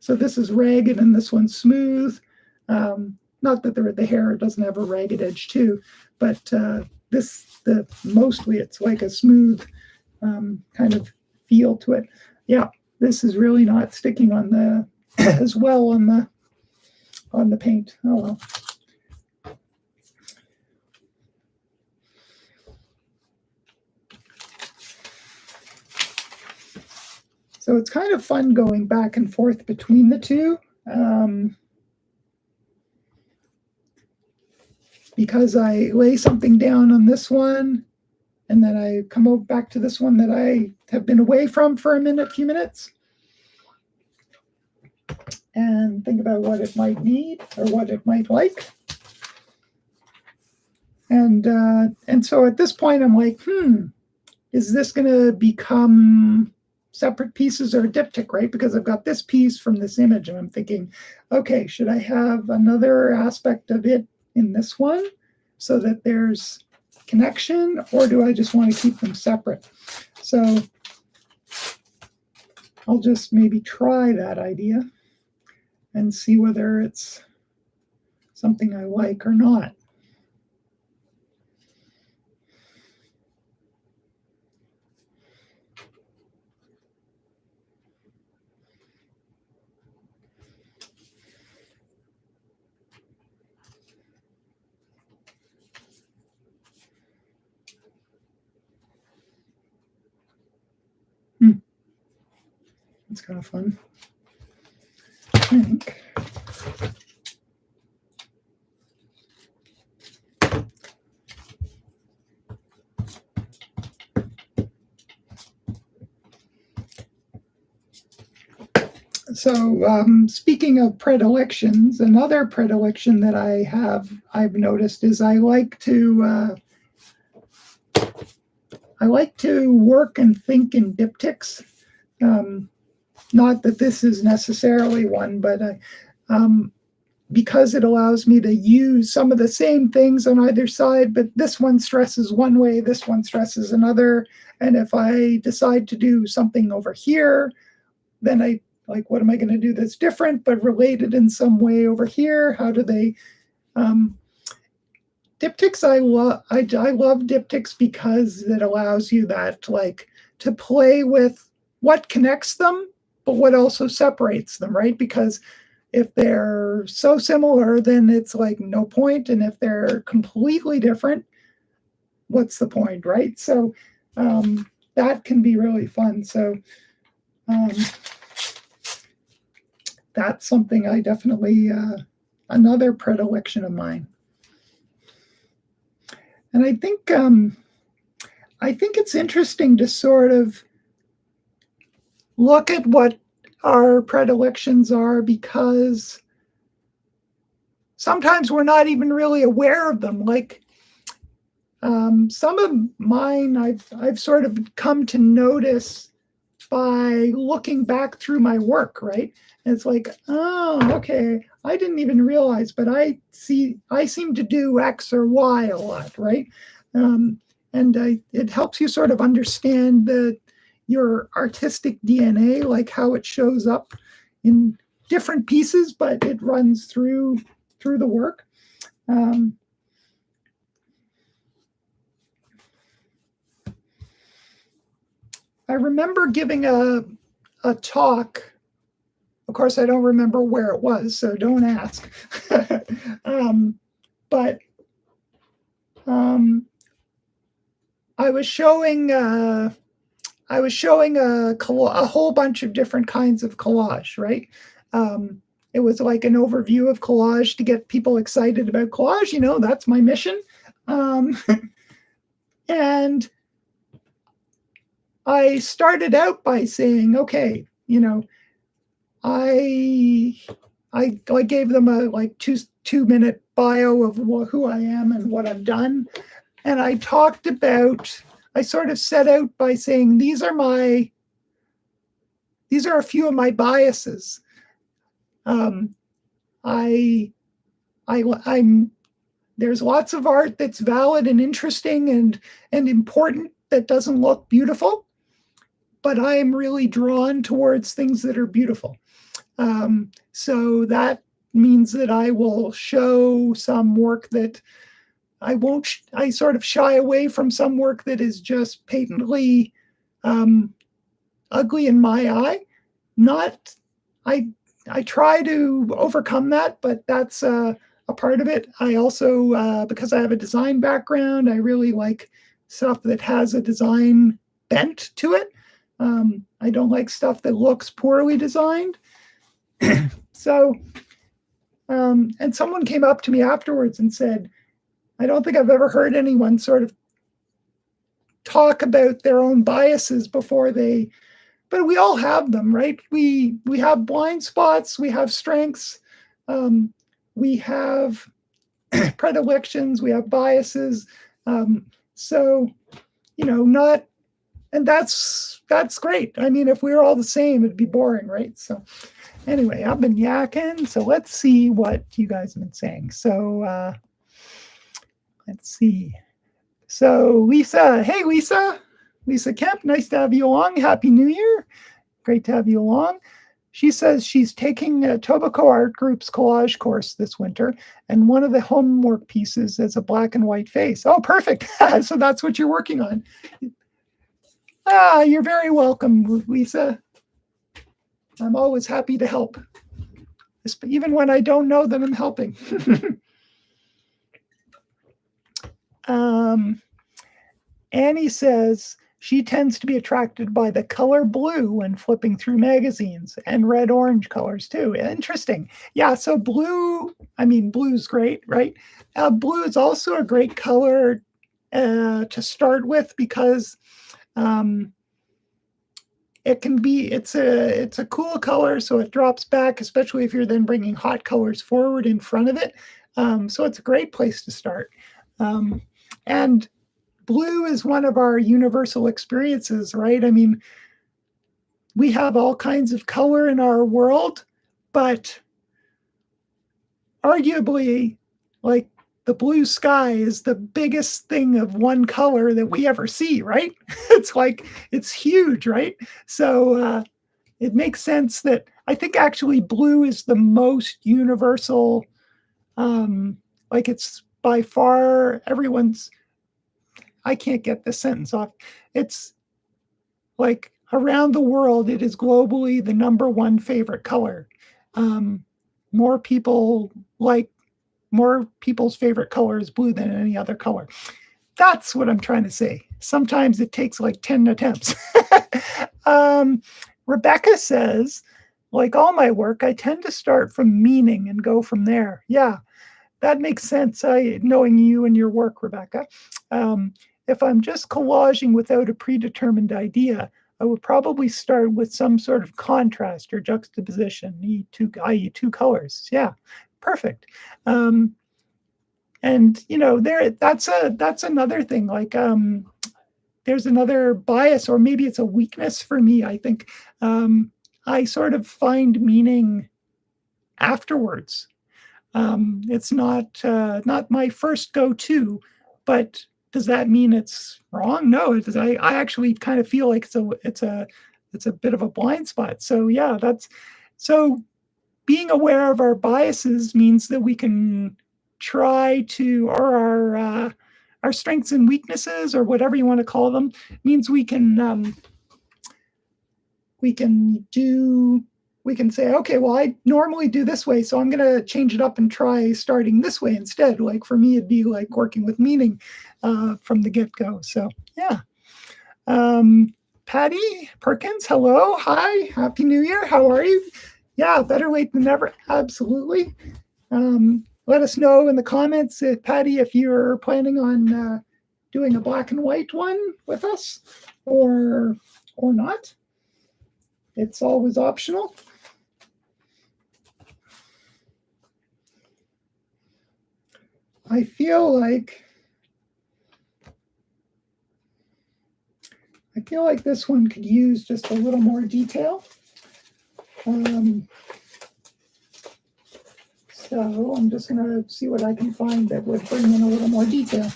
So this is ragged and this one's smooth. Not that the hair doesn't have a ragged edge too, but mostly it's like a smooth kind of feel to it. Yeah. This is really not sticking on the as well on the paint. Oh well. So it's kind of fun going back and forth between the two, because I lay something down on this one, and then I come back to this one that I have been away from for a few minutes, and think about what it might need or what it might like. And so at this point, I'm like, is this going to become separate pieces or a diptych, right? Because I've got this piece from this image, and I'm thinking, okay, should I have another aspect of it in this one so that there's connection, or do I just want to keep them separate? So I'll just maybe try that idea and see whether it's something I like or not. It's kind of fun, I think. So speaking of predilections, another predilection that I've noticed is I like to work and think in diptychs. Not that this is necessarily one, but because it allows me to use some of the same things on either side, but this one stresses one way, this one stresses another. And if I decide to do something over here, then I like, what am I going to do that's different but related in some way over here? How do they diptychs? I love diptychs because it allows you that, like, to play with what connects them, but what also separates them, right? Because if they're so similar, then it's like no point. And if they're completely different, what's the point, right? So that can be really fun. So that's something I definitely, another predilection of mine. And I think it's interesting to sort of look at what our predilections are, because sometimes we're not even really aware of them. Like some of mine, I've sort of come to notice by looking back through my work, right? And it's like, oh, okay, I didn't even realize, but I seem to do X or Y a lot, right? It helps you sort of understand your artistic DNA, like how it shows up in different pieces, but it runs through the work. I remember giving a talk. Of course, I don't remember where it was, so don't ask. But I was showing a whole bunch of different kinds of collage, right? It was like an overview of collage to get people excited about collage. You know, that's my mission. And I started out by saying, okay, you know, I gave them a like 2-minute bio of who I am and what I've done. And I sort of set out by saying, these are a few of my biases. There's lots of art that's valid and interesting and important that doesn't look beautiful, but I am really drawn towards things that are beautiful. So that means that I will show some work that I sort of shy away from some work that is just patently ugly in my eye. I try to overcome that, but that's a part of it. I also, because I have a design background, I really like stuff that has a design bent to it. I don't like stuff that looks poorly designed. So, and someone came up to me afterwards and said, I don't think I've ever heard anyone sort of talk about their own biases before but we all have them, right? We have blind spots, we have strengths, we have predilections, we have biases. So, you know, and that's great. I mean, if we were all the same, it'd be boring, right? So anyway, I've been yakking. So let's see what you guys have been saying. So let's see. So Lisa, hey Lisa Kemp, nice to have you along. Happy New Year. Great to have you along. She says she's taking Tobacco Art Group's collage course this winter, and one of the homework pieces is a black and white face. Oh, perfect. So that's what you're working on. You're very welcome, Lisa. I'm always happy to help, even when I don't know that I'm helping. Annie says she tends to be attracted by the color blue when flipping through magazines, and red-orange colors too. Interesting. Yeah, so blue, I mean, blue's great, right? Blue is also a great color to start with because it's a cool color, so it drops back, especially if you're then bringing hot colors forward in front of it. So it's a great place to start. And blue is one of our universal experiences, right? I mean, we have all kinds of color in our world, but arguably, like, the blue sky is the biggest thing of one color that we ever see, right? It's like, it's huge, right? So it makes sense that I think actually blue is the most universal, like it's by far everyone's, I can't get this sentence off. It's like around the world, it is globally the number one favorite color. Um, more people like more people's favorite color is blue than any other color. That's what I'm trying to say. Sometimes it takes like 10 attempts. Rebecca says, like all my work, I tend to start from meaning and go from there. Yeah, that makes sense. Knowing you and your work, Rebecca. If I'm just collaging without a predetermined idea, I would probably start with some sort of contrast or juxtaposition, i.e. two colors. Yeah, perfect. And that's another thing. Like there's another bias, or maybe it's a weakness for me. I think I sort of find meaning afterwards. It's not my first go-to, but does that mean it's wrong? No, it does. I actually kind of feel like it's a bit of a blind spot. So yeah, so being aware of our biases means that we can try to, or our strengths and weaknesses, or whatever you want to call them, means we can say, okay, well, I normally do this way, so I'm going to change it up and try starting this way instead. Like for me, it'd be like working with meaning from the get-go. So yeah. Patty Perkins, hello, hi, happy New Year. How are you? Yeah, better late than never. Absolutely. Let us know in the comments, Patty, if you're planning on doing a black and white one with us or not. It's always optional. I feel like this one could use just a little more detail. So I'm just going to see what I can find that would bring in a little more detail.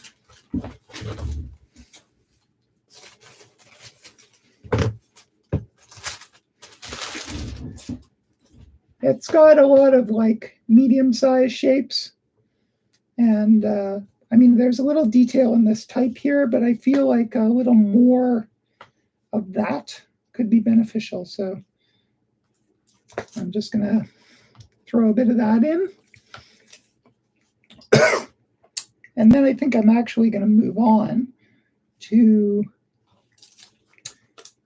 It's got a lot of like medium-sized shapes. And I mean, there's a little detail in this type here, but I feel like a little more of that could be beneficial. So I'm just going to throw a bit of that in. And then I think I'm actually going to move on to,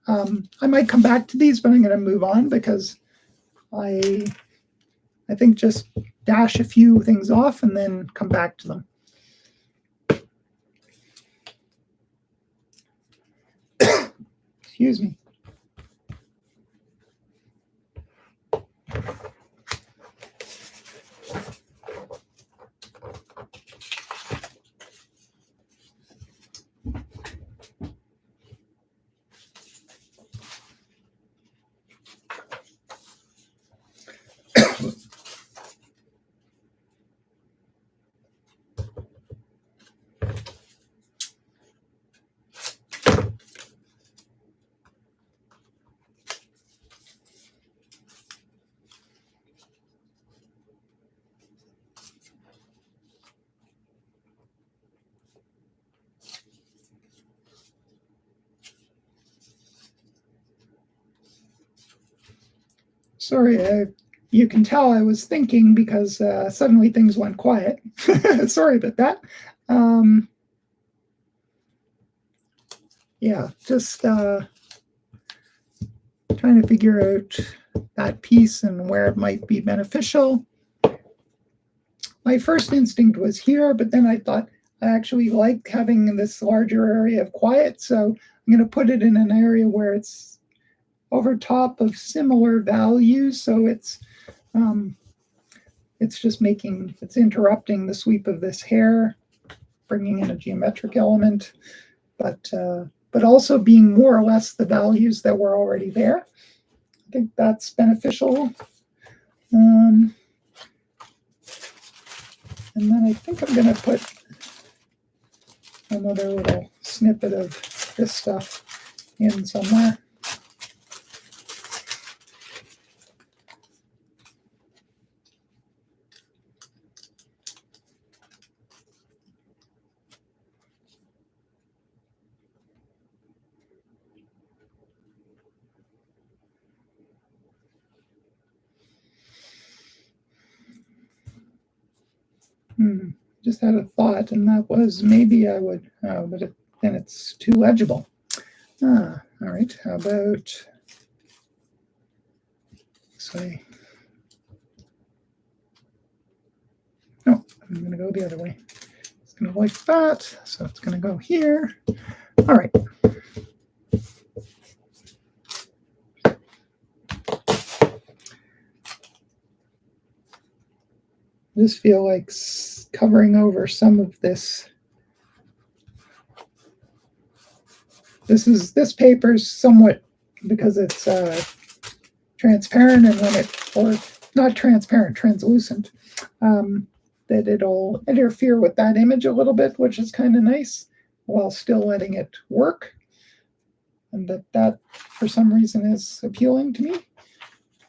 I might come back to these, but I'm going to move on because I think just dash a few things off and then come back to them. Excuse me. Sorry, you can tell I was thinking because suddenly things went quiet. Sorry about that. Yeah, just trying to figure out that piece and where it might be beneficial. My first instinct was here, but then I thought I actually like having this larger area of quiet, so I'm going to put it in an area where it's over top of similar values, so it's just it's interrupting the sweep of this hair, bringing in a geometric element, but also being more or less the values that were already there. I think that's beneficial. And then I think I'm going to put another little snippet of this stuff in somewhere. Just had a thought, and that was maybe I would, but then it's too legible. All right, how about, say, no, I'm going to go the other way. It's going to go like that, so it's going to go here. All right. I just feel like covering over some of this. This paper's somewhat, because it's transparent, and when or not transparent, translucent, that it'll interfere with that image a little bit, which is kind of nice, while still letting it work. And that for some reason is appealing to me.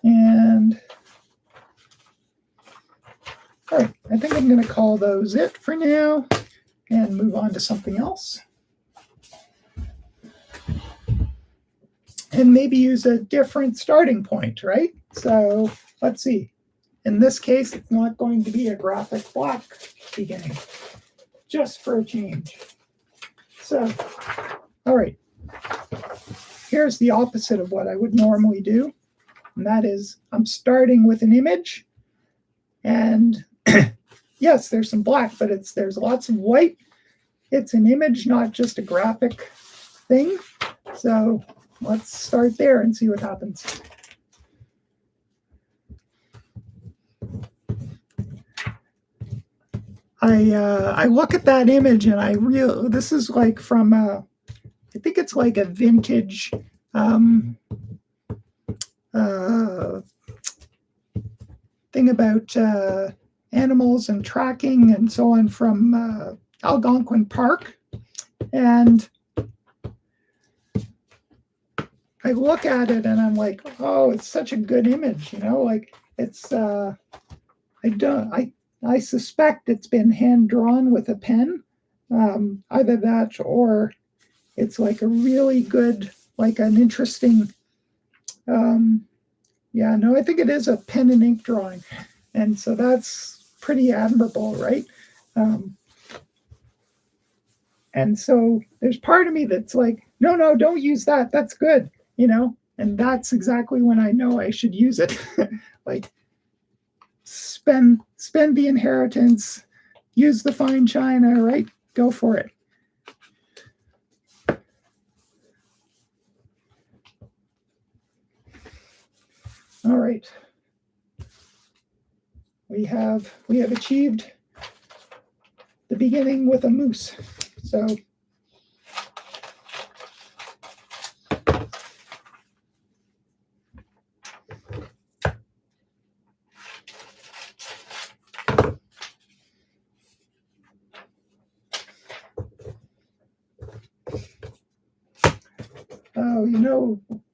And all right, I think I'm going to call those it for now and move on to something else. And maybe use a different starting point, right? So let's see. In this case, it's not going to be a graphic black beginning, just for a change. So, all right. Here's the opposite of what I would normally do. And that is, I'm starting with an image. And yes, there's some black, but there's lots of white. It's an image, not just a graphic thing. So let's start there and see what happens. I look at that image and this is like from I think it's like a vintage thing about animals and tracking and so on from Algonquin Park. And I look at it and I'm like, oh, it's such a good image, like it's I suspect it's been hand drawn with a pen, either that or it's like a really good, like an interesting, I think it is a pen and ink drawing. And so that's pretty admirable, right? And so there's part of me that's like, no, don't use that. That's good, and that's exactly when I know I should use it. Like, spend the inheritance, use the fine china, right? Go for it. All right. We have achieved the beginning with a moose. So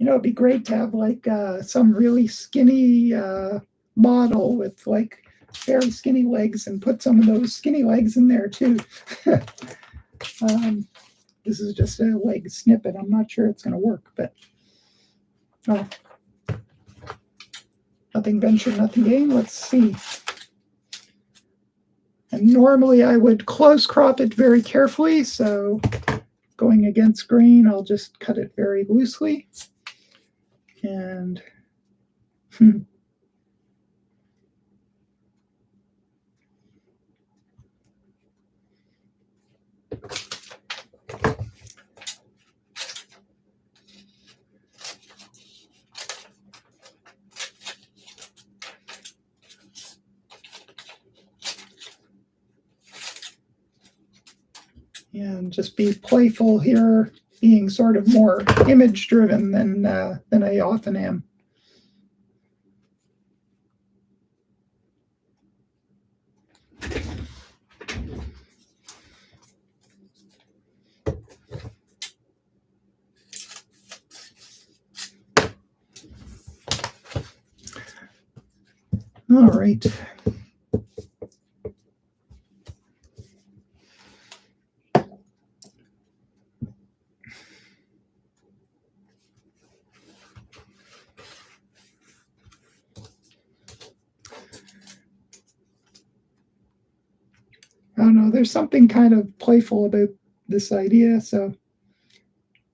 it'd be great to have like some really skinny model with like very skinny legs and put some of those skinny legs in there too. This is just a leg snippet. I'm not sure it's going to work, but nothing ventured, nothing gained. Let's see. And normally I would close crop it very carefully, so going against grain, I'll just cut it very loosely. And just be playful here, being sort of more image driven than I often am. All right. I don't know, there's something kind of playful about this idea, so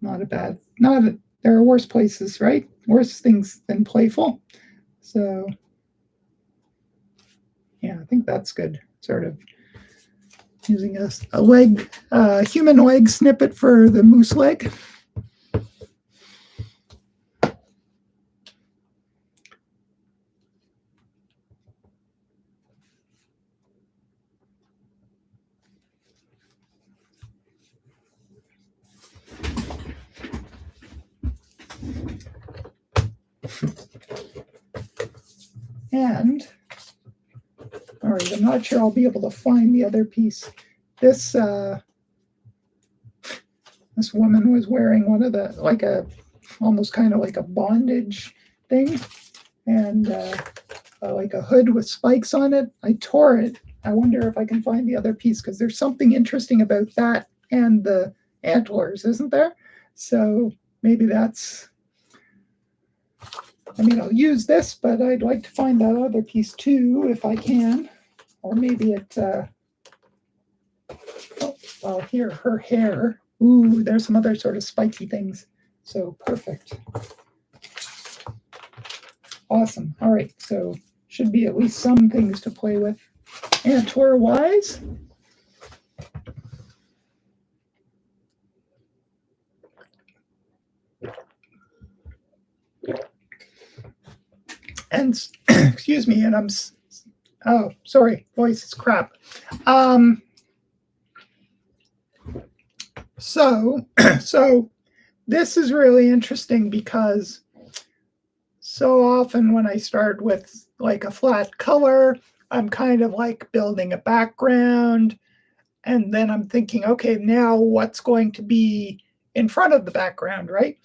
not a bad, there are worse places, right? Worse things than playful. So yeah, I think that's good. Sort of using a leg, human leg snippet for the moose leg. And, all right, I'm not sure I'll be able to find the other piece. This this woman was wearing one of the, like almost kind of like a bondage thing, and like a hood with spikes on it. I tore it. I wonder if I can find the other piece, because there's something interesting about that and the antlers, isn't there? So maybe that's, I mean, I'll use this, but I'd like to find that other piece too, if I can. Or maybe it, oh, well, here, her hair. Ooh, there's some other sort of spiky things. So perfect. Awesome. All right, so should be at least some things to play with antler-wise. And excuse me, and oh, sorry, voice is crap. So this is really interesting, because so often when I start with like a flat color, I'm kind of like building a background, and then I'm thinking, okay, now what's going to be in front of the background, right?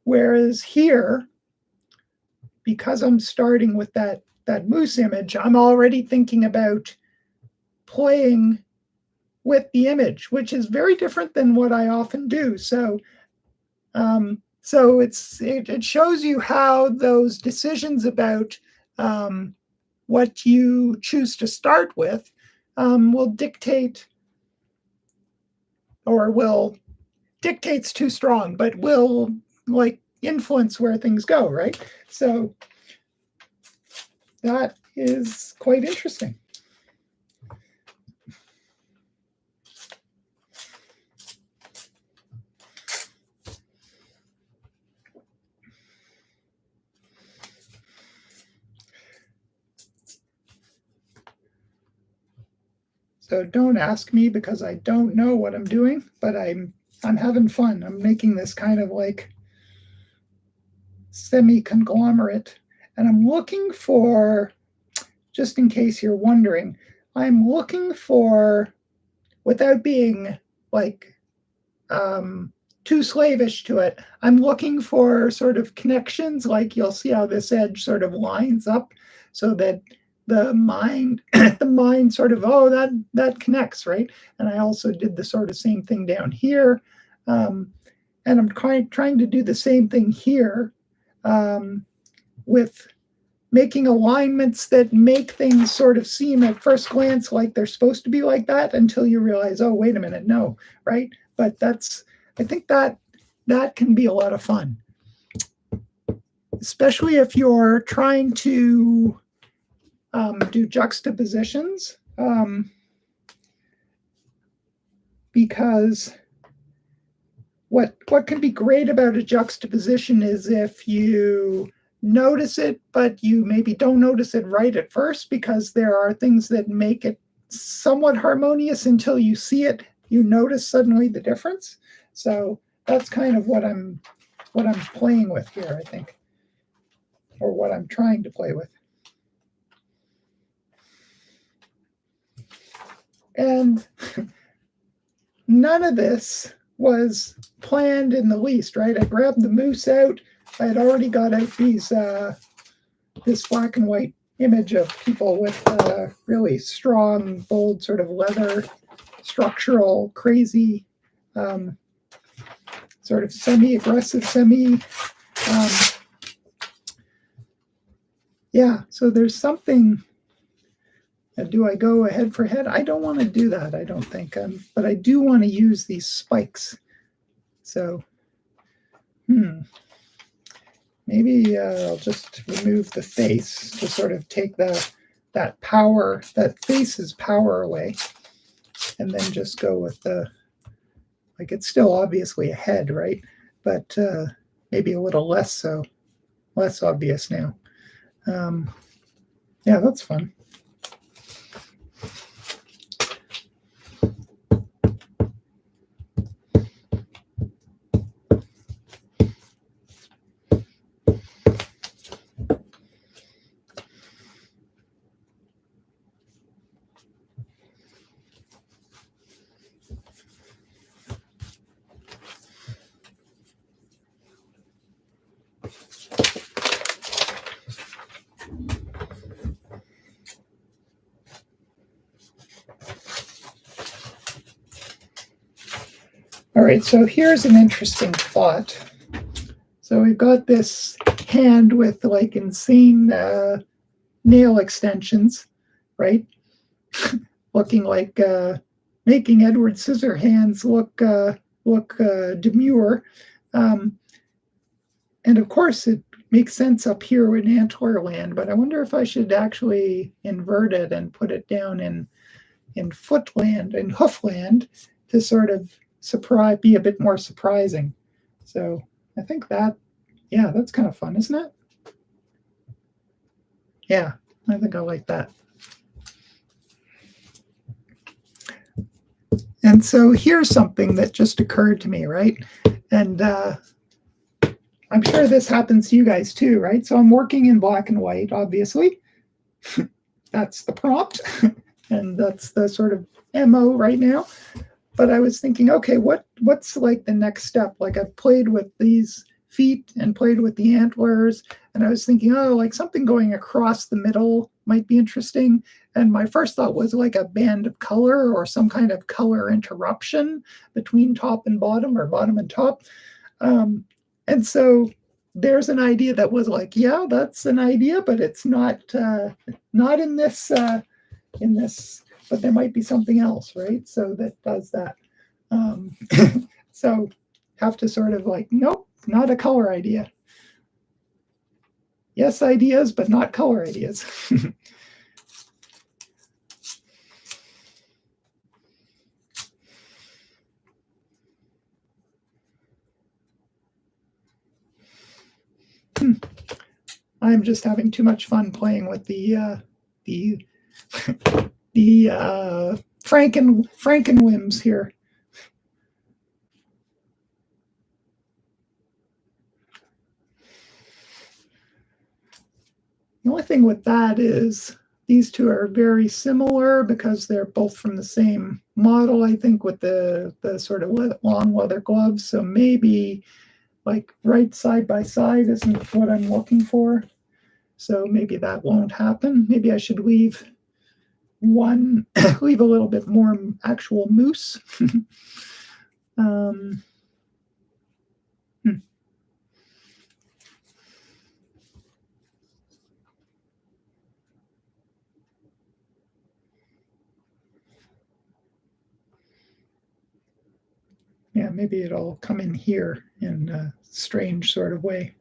Whereas here, because I'm starting with that moose image, I'm already thinking about playing with the image, which is very different than what I often do. So it shows you how those decisions about what you choose to start with will dictate, or will, dictate's too strong, but will like influence where things go, right? So that is quite interesting. So don't ask me, because I don't know what I'm doing, but I'm having fun. I'm making this kind of like semi-conglomerate, and I'm looking for, just in case you're wondering, I'm looking for, without being like too slavish to it, I'm looking for sort of connections. Like you'll see how this edge sort of lines up, so that the mind sort of, oh, that connects, right? And I also did the sort of same thing down here, and I'm trying to do the same thing here, with making alignments that make things sort of seem at first glance like they're supposed to be like that, until you realize, oh, wait a minute, no, right? But I think that can be a lot of fun, especially if you're trying to do juxtapositions, because what can be great about a juxtaposition is if you notice it, but you maybe don't notice it right at first, because there are things that make it somewhat harmonious until you see it, you notice suddenly the difference. So that's kind of what I'm playing with here, I think, or what I'm trying to play with. And none of this was planned in the least, right? I grabbed the moose out. I had already got out these this black and white image of people with really strong, bold sort of leather, structural, crazy, sort of semi-aggressive, yeah, so there's something. Do I go head for head? I don't want to do that, I don't think. But I do want to use these spikes. So, maybe I'll just remove the face to sort of take that power, that face's power away, and then just go with the, like, it's still obviously a head, right? But maybe a little less so, less obvious now. Yeah, that's fun. All right, so here's an interesting thought. So we've got this hand with like insane nail extensions, right? Looking like making Edward Scissorhands look demure. And of course, it makes sense up here in Antler land, but I wonder if I should actually invert it and put it down in footland and hoofland to sort of be a bit more surprising. So I think that, yeah, that's kind of fun, isn't it? Yeah, I think I like that. And so here's something that just occurred to me, right? And I'm sure this happens to you guys too, right? So I'm working in black and white, obviously. That's the prompt. And that's the sort of MO right now. But I was thinking, okay, what's like the next step? Like I've played with these feet and played with the antlers, and I was thinking, oh, like something going across the middle might be interesting. And my first thought was like a band of color or some kind of color interruption between top and bottom or bottom and top. And so there's an idea that was like, yeah, that's an idea, but it's not in this but there might be something else, right? So that does that. So have to sort of like, nope, not a color idea. Yes, ideas, but not color ideas. I'm just having too much fun playing with the Frankenwhims here. The only thing with that is these two are very similar because they're both from the same model, I think, with the sort of long leather gloves. So maybe like right side by side isn't what I'm looking for. So maybe that won't happen. Maybe I should leave a little bit more actual moose. Yeah, maybe it'll come in here in a strange sort of way.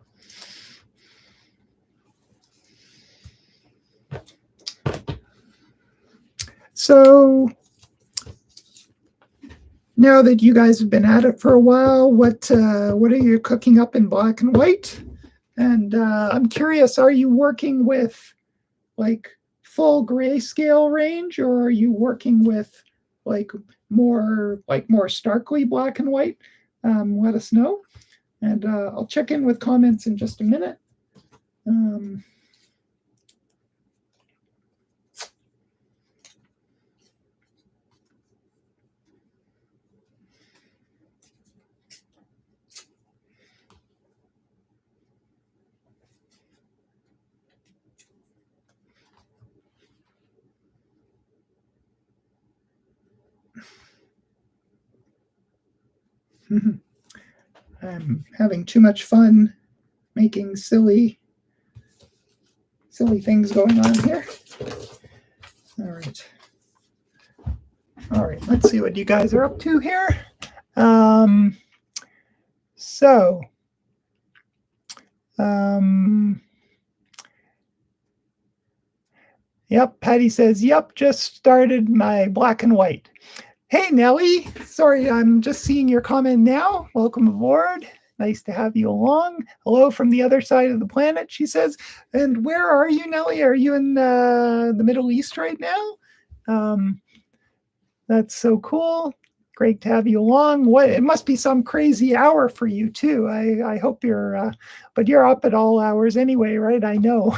So now that you guys have been at it for a while, what are you cooking up in black and white? And I'm curious, are you working with like full grayscale range, or are you working with like more starkly black and white? Let us know, and I'll check in with comments in just a minute. I'm having too much fun making silly things going on here. All right. All right, let's see what you guys are up to here. Yep, Patty says, yep, just started my black and white. Hey, Nellie. Sorry, I'm just seeing your comment now. Welcome aboard. Nice to have you along. Hello from the other side of the planet, she says. And where are you, Nellie? Are you in the Middle East right now? That's so cool. Great to have you along. It must be some crazy hour for you too. I hope you're, but you're up at all hours anyway, right? I know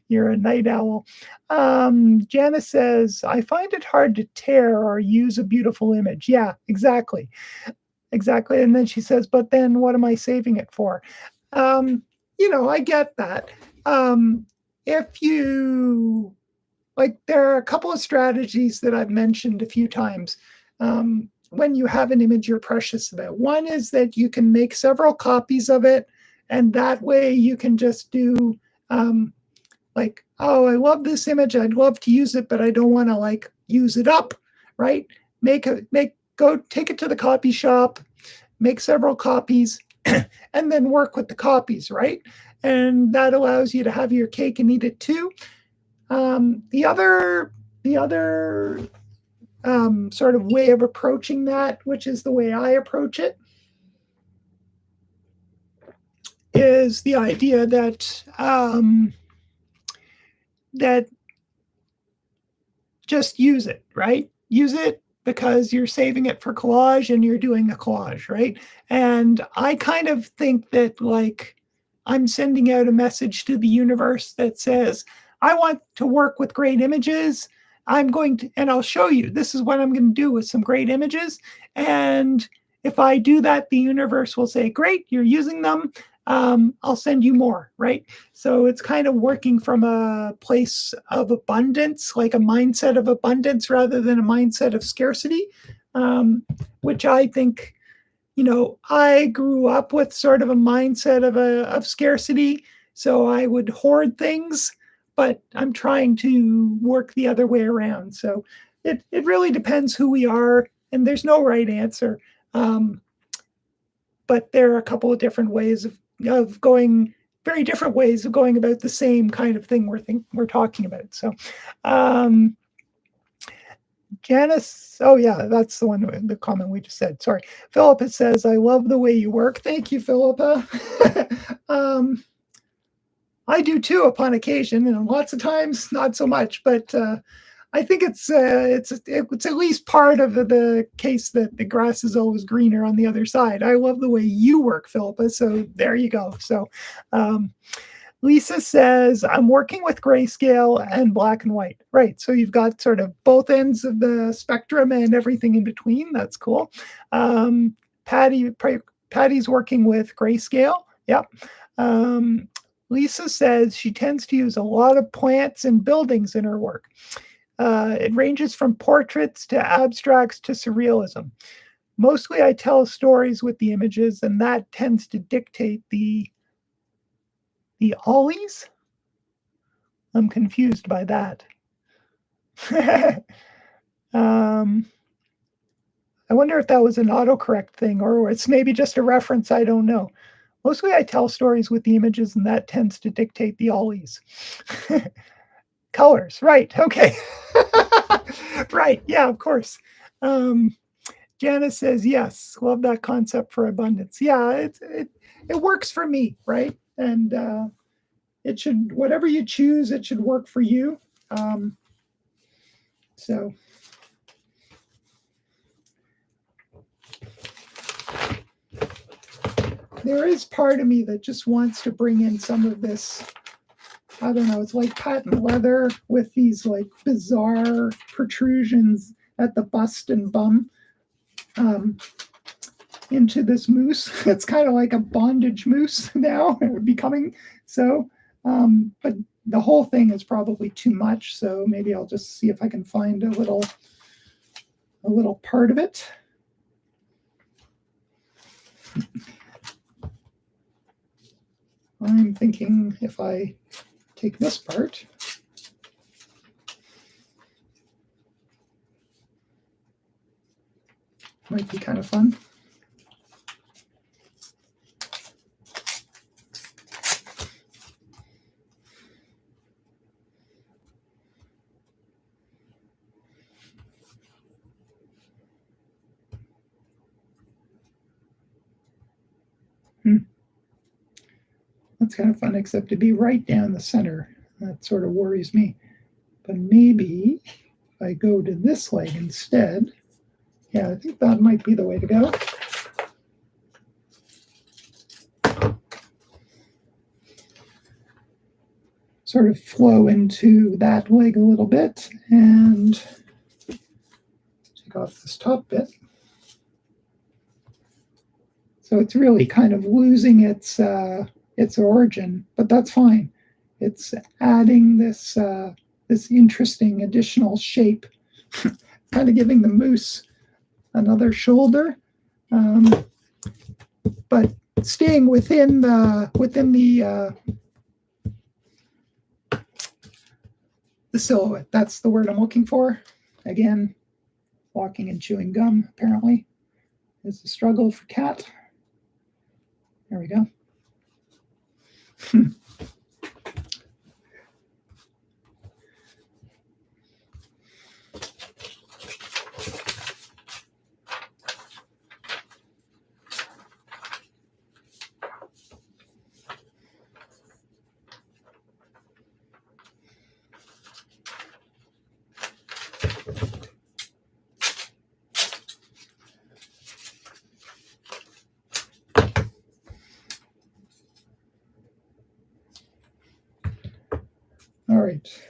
you're a night owl. Janice says, I find it hard to tear or use a beautiful image. Yeah, exactly. Exactly. And then she says, but then what am I saving it for? I get that. If you, like, there are a couple of strategies that I've mentioned a few times. When you have an image you're precious about. One is that you can make several copies of it, and that way you can just do like, oh, I love this image, I'd love to use it, but I don't want to like use it up, right? Go take it to the copy shop, make several copies, and then work with the copies, right? And that allows you to have your cake and eat it too. The other sort of way of approaching that, which is the way I approach it, is the idea that that just use it, right? Use it because you're saving it for collage and you're doing a collage, right? And I kind of think that, like, I'm sending out a message to the universe that says, I want to work with great images. I'm going to, and I'll show you, this is what I'm going to do with some great images. And if I do that, the universe will say, great, you're using them. I'll send you more, right? So it's kind of working from a place of abundance, like a mindset of abundance rather than a mindset of scarcity, which I think, I grew up with sort of a mindset of scarcity. So I would hoard things, but I'm trying to work the other way around. So it really depends who we are, and there's no right answer. But there are a couple of different ways of going, very different ways of going about the same kind of thing we're talking about. So Janice, oh yeah, that's the one, the comment we just said. Sorry. Philippa says, I love the way you work. Thank you, Philippa. I do too upon occasion, and lots of times not so much, but I think it's at least part of the case that the grass is always greener on the other side. I love the way you work, Philippa. So there you go. So Lisa says, I'm working with grayscale and black and white. Right. So you've got sort of both ends of the spectrum and everything in between. That's cool. Patty's working with grayscale. Yep. Lisa says she tends to use a lot of plants and buildings in her work. It ranges from portraits to abstracts to surrealism. Mostly I tell stories with the images, and that tends to dictate the ollies. I'm confused by that. I wonder if that was an autocorrect thing, or it's maybe just a reference. I don't know. Mostly I tell stories with the images, and that tends to dictate the ollies. Colors, right. Okay. Right. Yeah, of course. Janice says, yes, love that concept for abundance. Yeah, it works for me, right? And it should, whatever you choose, it should work for you. So there is part of me that just wants to bring in some of this, I don't know, it's like patent leather with these like bizarre protrusions at the bust and bum into this moose. It's kind of like a bondage moose now, becoming so. But the whole thing is probably too much, so maybe I'll just see if I can find a little part of it. I'm thinking if I take this part, might be kind of fun. That's kind of fun, except to be right down the center. That sort of worries me. But maybe if I go to this leg instead, yeah, I think that might be the way to go. Sort of flow into that leg a little bit and take off this top bit. So it's really kind of losing its origin, but that's fine. It's adding this this interesting additional shape, kind of giving the moose another shoulder, but staying within the silhouette. That's the word I'm looking for. Again, walking and chewing gum apparently is a struggle for Cat. There we go. All right.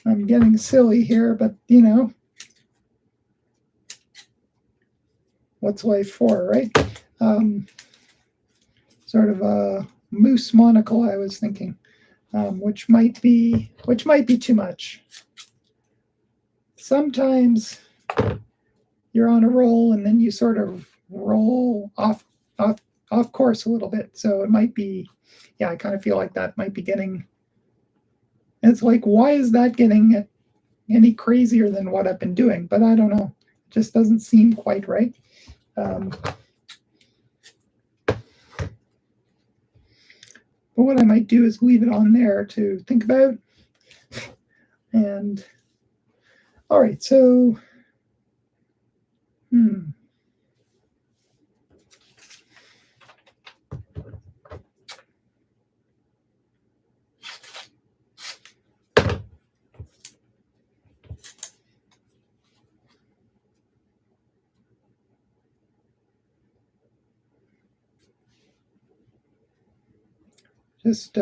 I'm getting silly here, but you know, what's life for, right? Sort of a moose monocle, I was thinking, which might be too much. Sometimes you're on a roll and then you sort of roll off course a little bit. So it might be, yeah, I kind of feel like that might be getting. It's like, why is that getting any crazier than what I've been doing? But I don't know. It just doesn't seem quite right. But what I might do is leave it on there to think about. And all right, so just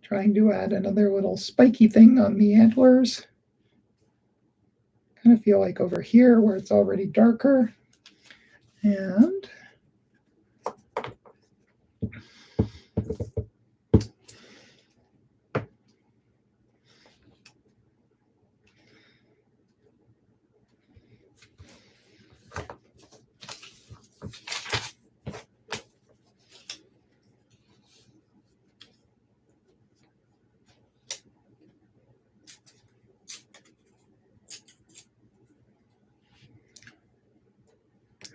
trying to add another little spiky thing on the antlers. Kind of feel like over here where it's already darker. And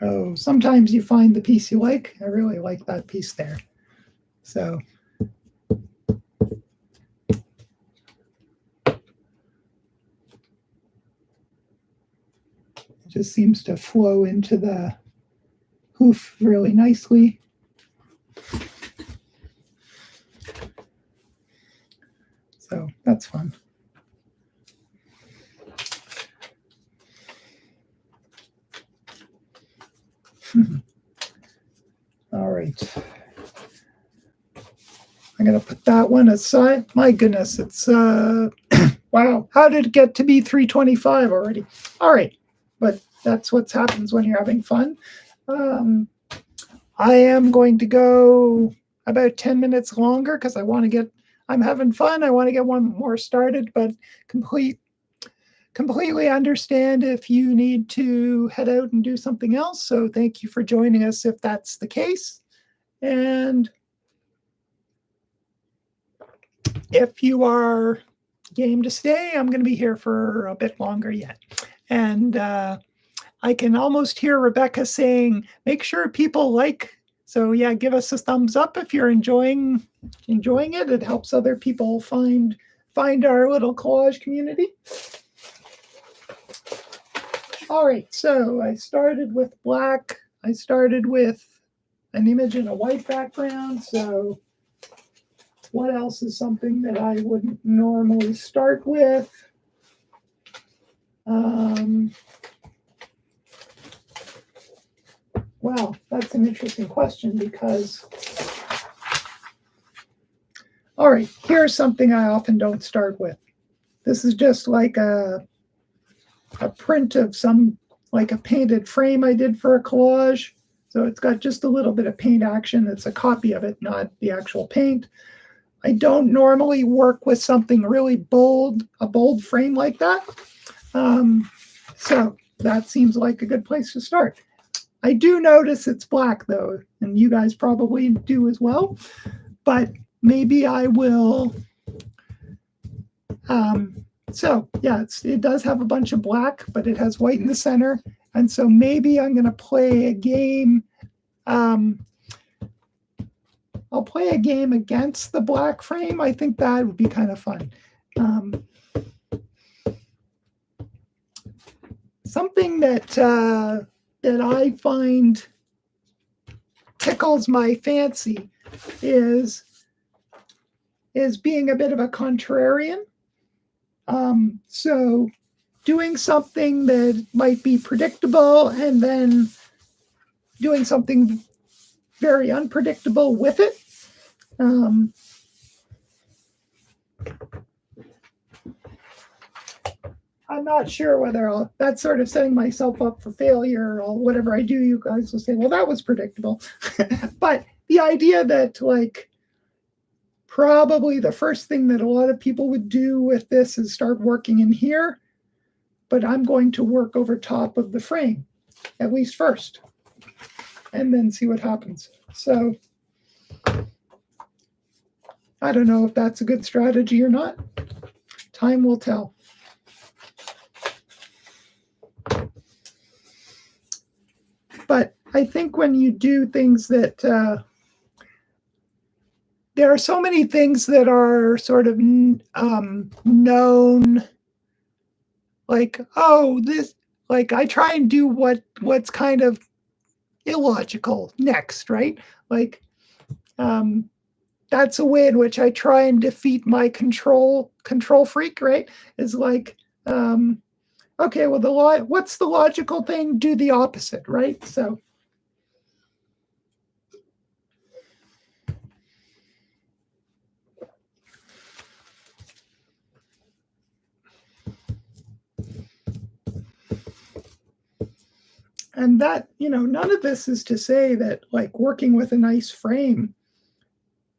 oh, sometimes you find the piece you like. I really like that piece there. So it just seems to flow into the hoof really nicely. So that's fun. All right. I'm going to put that one aside. My goodness, it's, wow. How did it get to be 3:25 already? All right. But that's what happens when you're having fun. I am going to go about 10 minutes longer because I'm having fun. I want to get one more started, but complete completely understand if you need to head out and do something else. So thank you for joining us if that's the case. And if you are game to stay, I'm going to be here for a bit longer yet. And I can almost hear Rebecca saying, make sure people like. So yeah, give us a thumbs up if you're enjoying it. It helps other people find our little collage community. All right, so I started with black. I started with an image in a white background. So what else is something that I wouldn't normally start with? Well, that's an interesting question because, all right, here's something I often don't start with. This is just like a print of like a painted frame I did for a collage. So it's got just a little bit of paint action. It's a copy of it, not the actual paint. I don't normally work with something really bold, a bold frame like that. So that seems like a good place to start. I do notice it's black though, and you guys probably do as well, but maybe I will. So yeah, it does have a bunch of black, but it has white in the center. And so maybe I'm going to play a game. I'll play a game against the black frame. I think that would be kind of fun. Something that I find tickles my fancy is being a bit of a contrarian. So doing something that might be predictable and then doing something very unpredictable with it. I'm not sure whether that's sort of setting myself up for failure, or whatever I do, you guys will say, well, that was predictable. But the idea that, like, probably the first thing that a lot of people would do with this is start working in here, but I'm going to work over top of the frame, at least first, and then see what happens. So I don't know if that's a good strategy or not. Time will tell. But I think when you do things that there are so many things that are sort of known, like, oh, this, like I try and do what's kind of illogical next, right? Like that's a way in which I try and defeat my control freak, right? Is like, okay, well, what's the logical thing? Do the opposite, right? So. And that, none of this is to say that, like, working with a nice frame,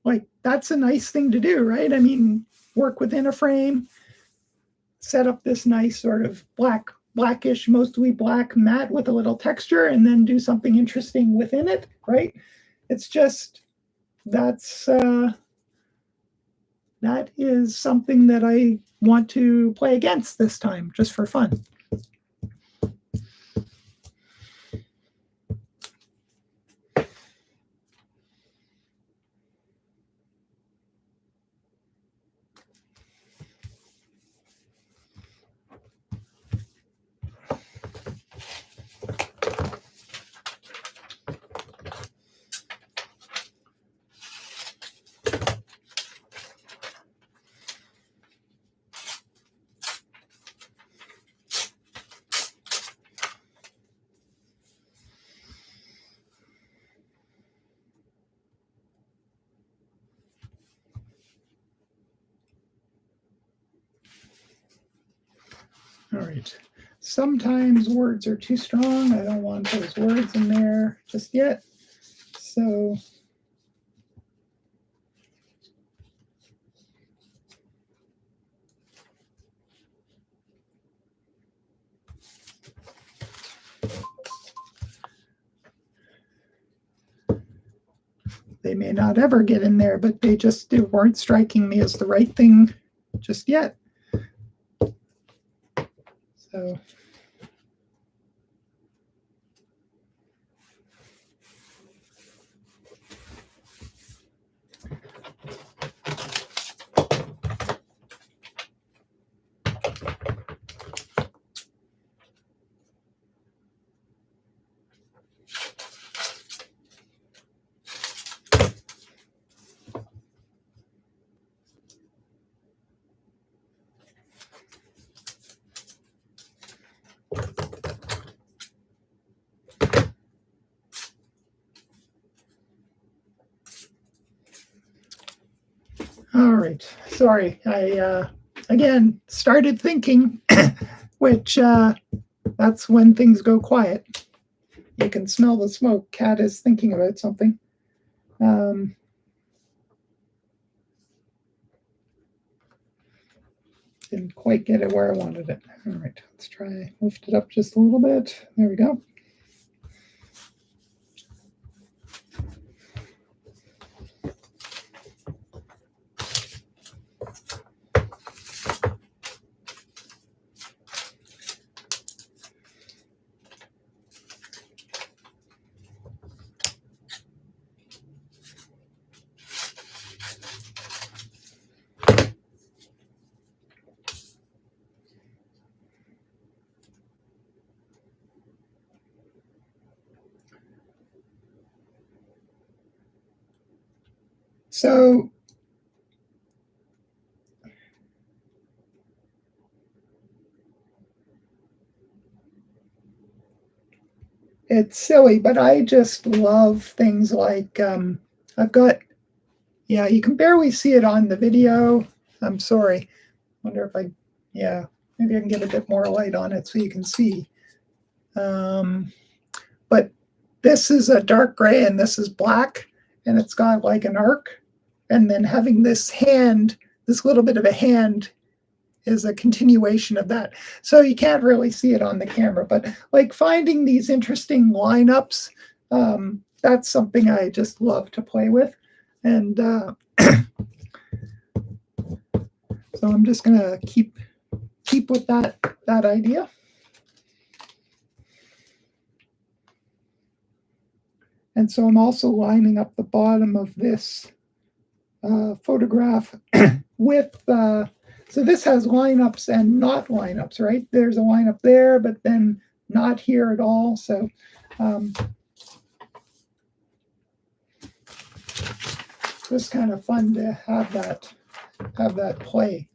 like, that's a nice thing to do, right? I mean, work within a frame, set up this nice sort of blackish, mostly black mat with a little texture, and then do something interesting within it, right? It's just, that is something that I want to play against this time, just for fun. All right. Sometimes words are too strong. I don't want those words in there just yet. So they may not ever get in there, but they weren't striking me as the right thing just yet. So. All right. Sorry. I, again, started thinking, which that's when things go quiet. You can smell the smoke. Cat is thinking about something. Didn't quite get it where I wanted it. All right. Let's try lift it up just a little bit. There we go. So it's silly, but I just love things like I've got, yeah, you can barely see it on the video. I'm sorry. Wonder if yeah, maybe I can get a bit more light on it so you can see. But this is a dark gray and this is black, and it's got like an arc. And then having this hand, this little bit of a hand, is a continuation of that. So you can't really see it on the camera, but like finding these interesting lineups, that's something I just love to play with. And so I'm just gonna keep with that idea. And so I'm also lining up the bottom of this photograph with, so this has lineups and not lineups, right? There's a lineup there, but then not here at all. So just kind of fun to have that play.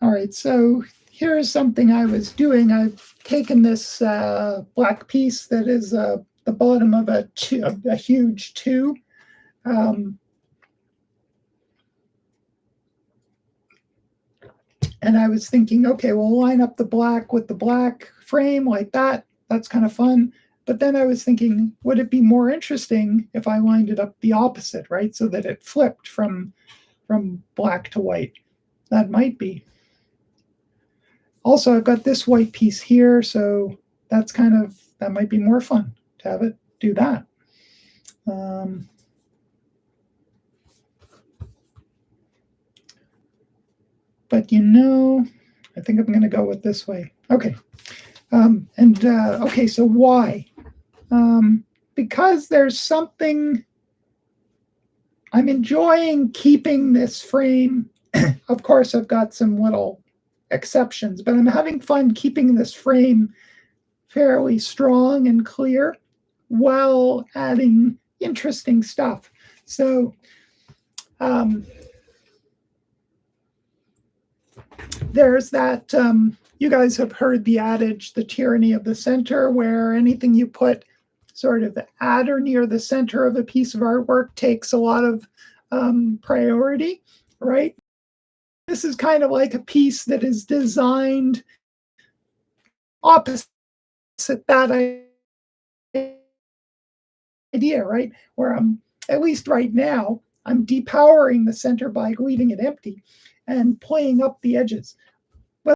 All right, so here's something I was doing. I've taken this black piece that is the bottom of a huge 2. And I was thinking, okay, we'll line up the black with the black frame like that. That's kind of fun. But then I was thinking, would it be more interesting if I lined it up the opposite, right? So that it flipped from black to white. That might be. Also, I've got this white piece here, so that might be more fun to have it do that. But I think I'm going to go with this way. Okay. Okay, so why? because there's something, I'm enjoying keeping this frame. Of course, I've got some little exceptions, but I'm having fun keeping this frame fairly strong and clear while adding interesting stuff. So there's that, you guys have heard the adage, the tyranny of the center, where anything you put sort of at or near the center of a piece of artwork takes a lot of priority, right? This is kind of like a piece that is designed opposite that idea, right? Where I'm, at least right now, I'm depowering the center by leaving it empty and playing up the edges.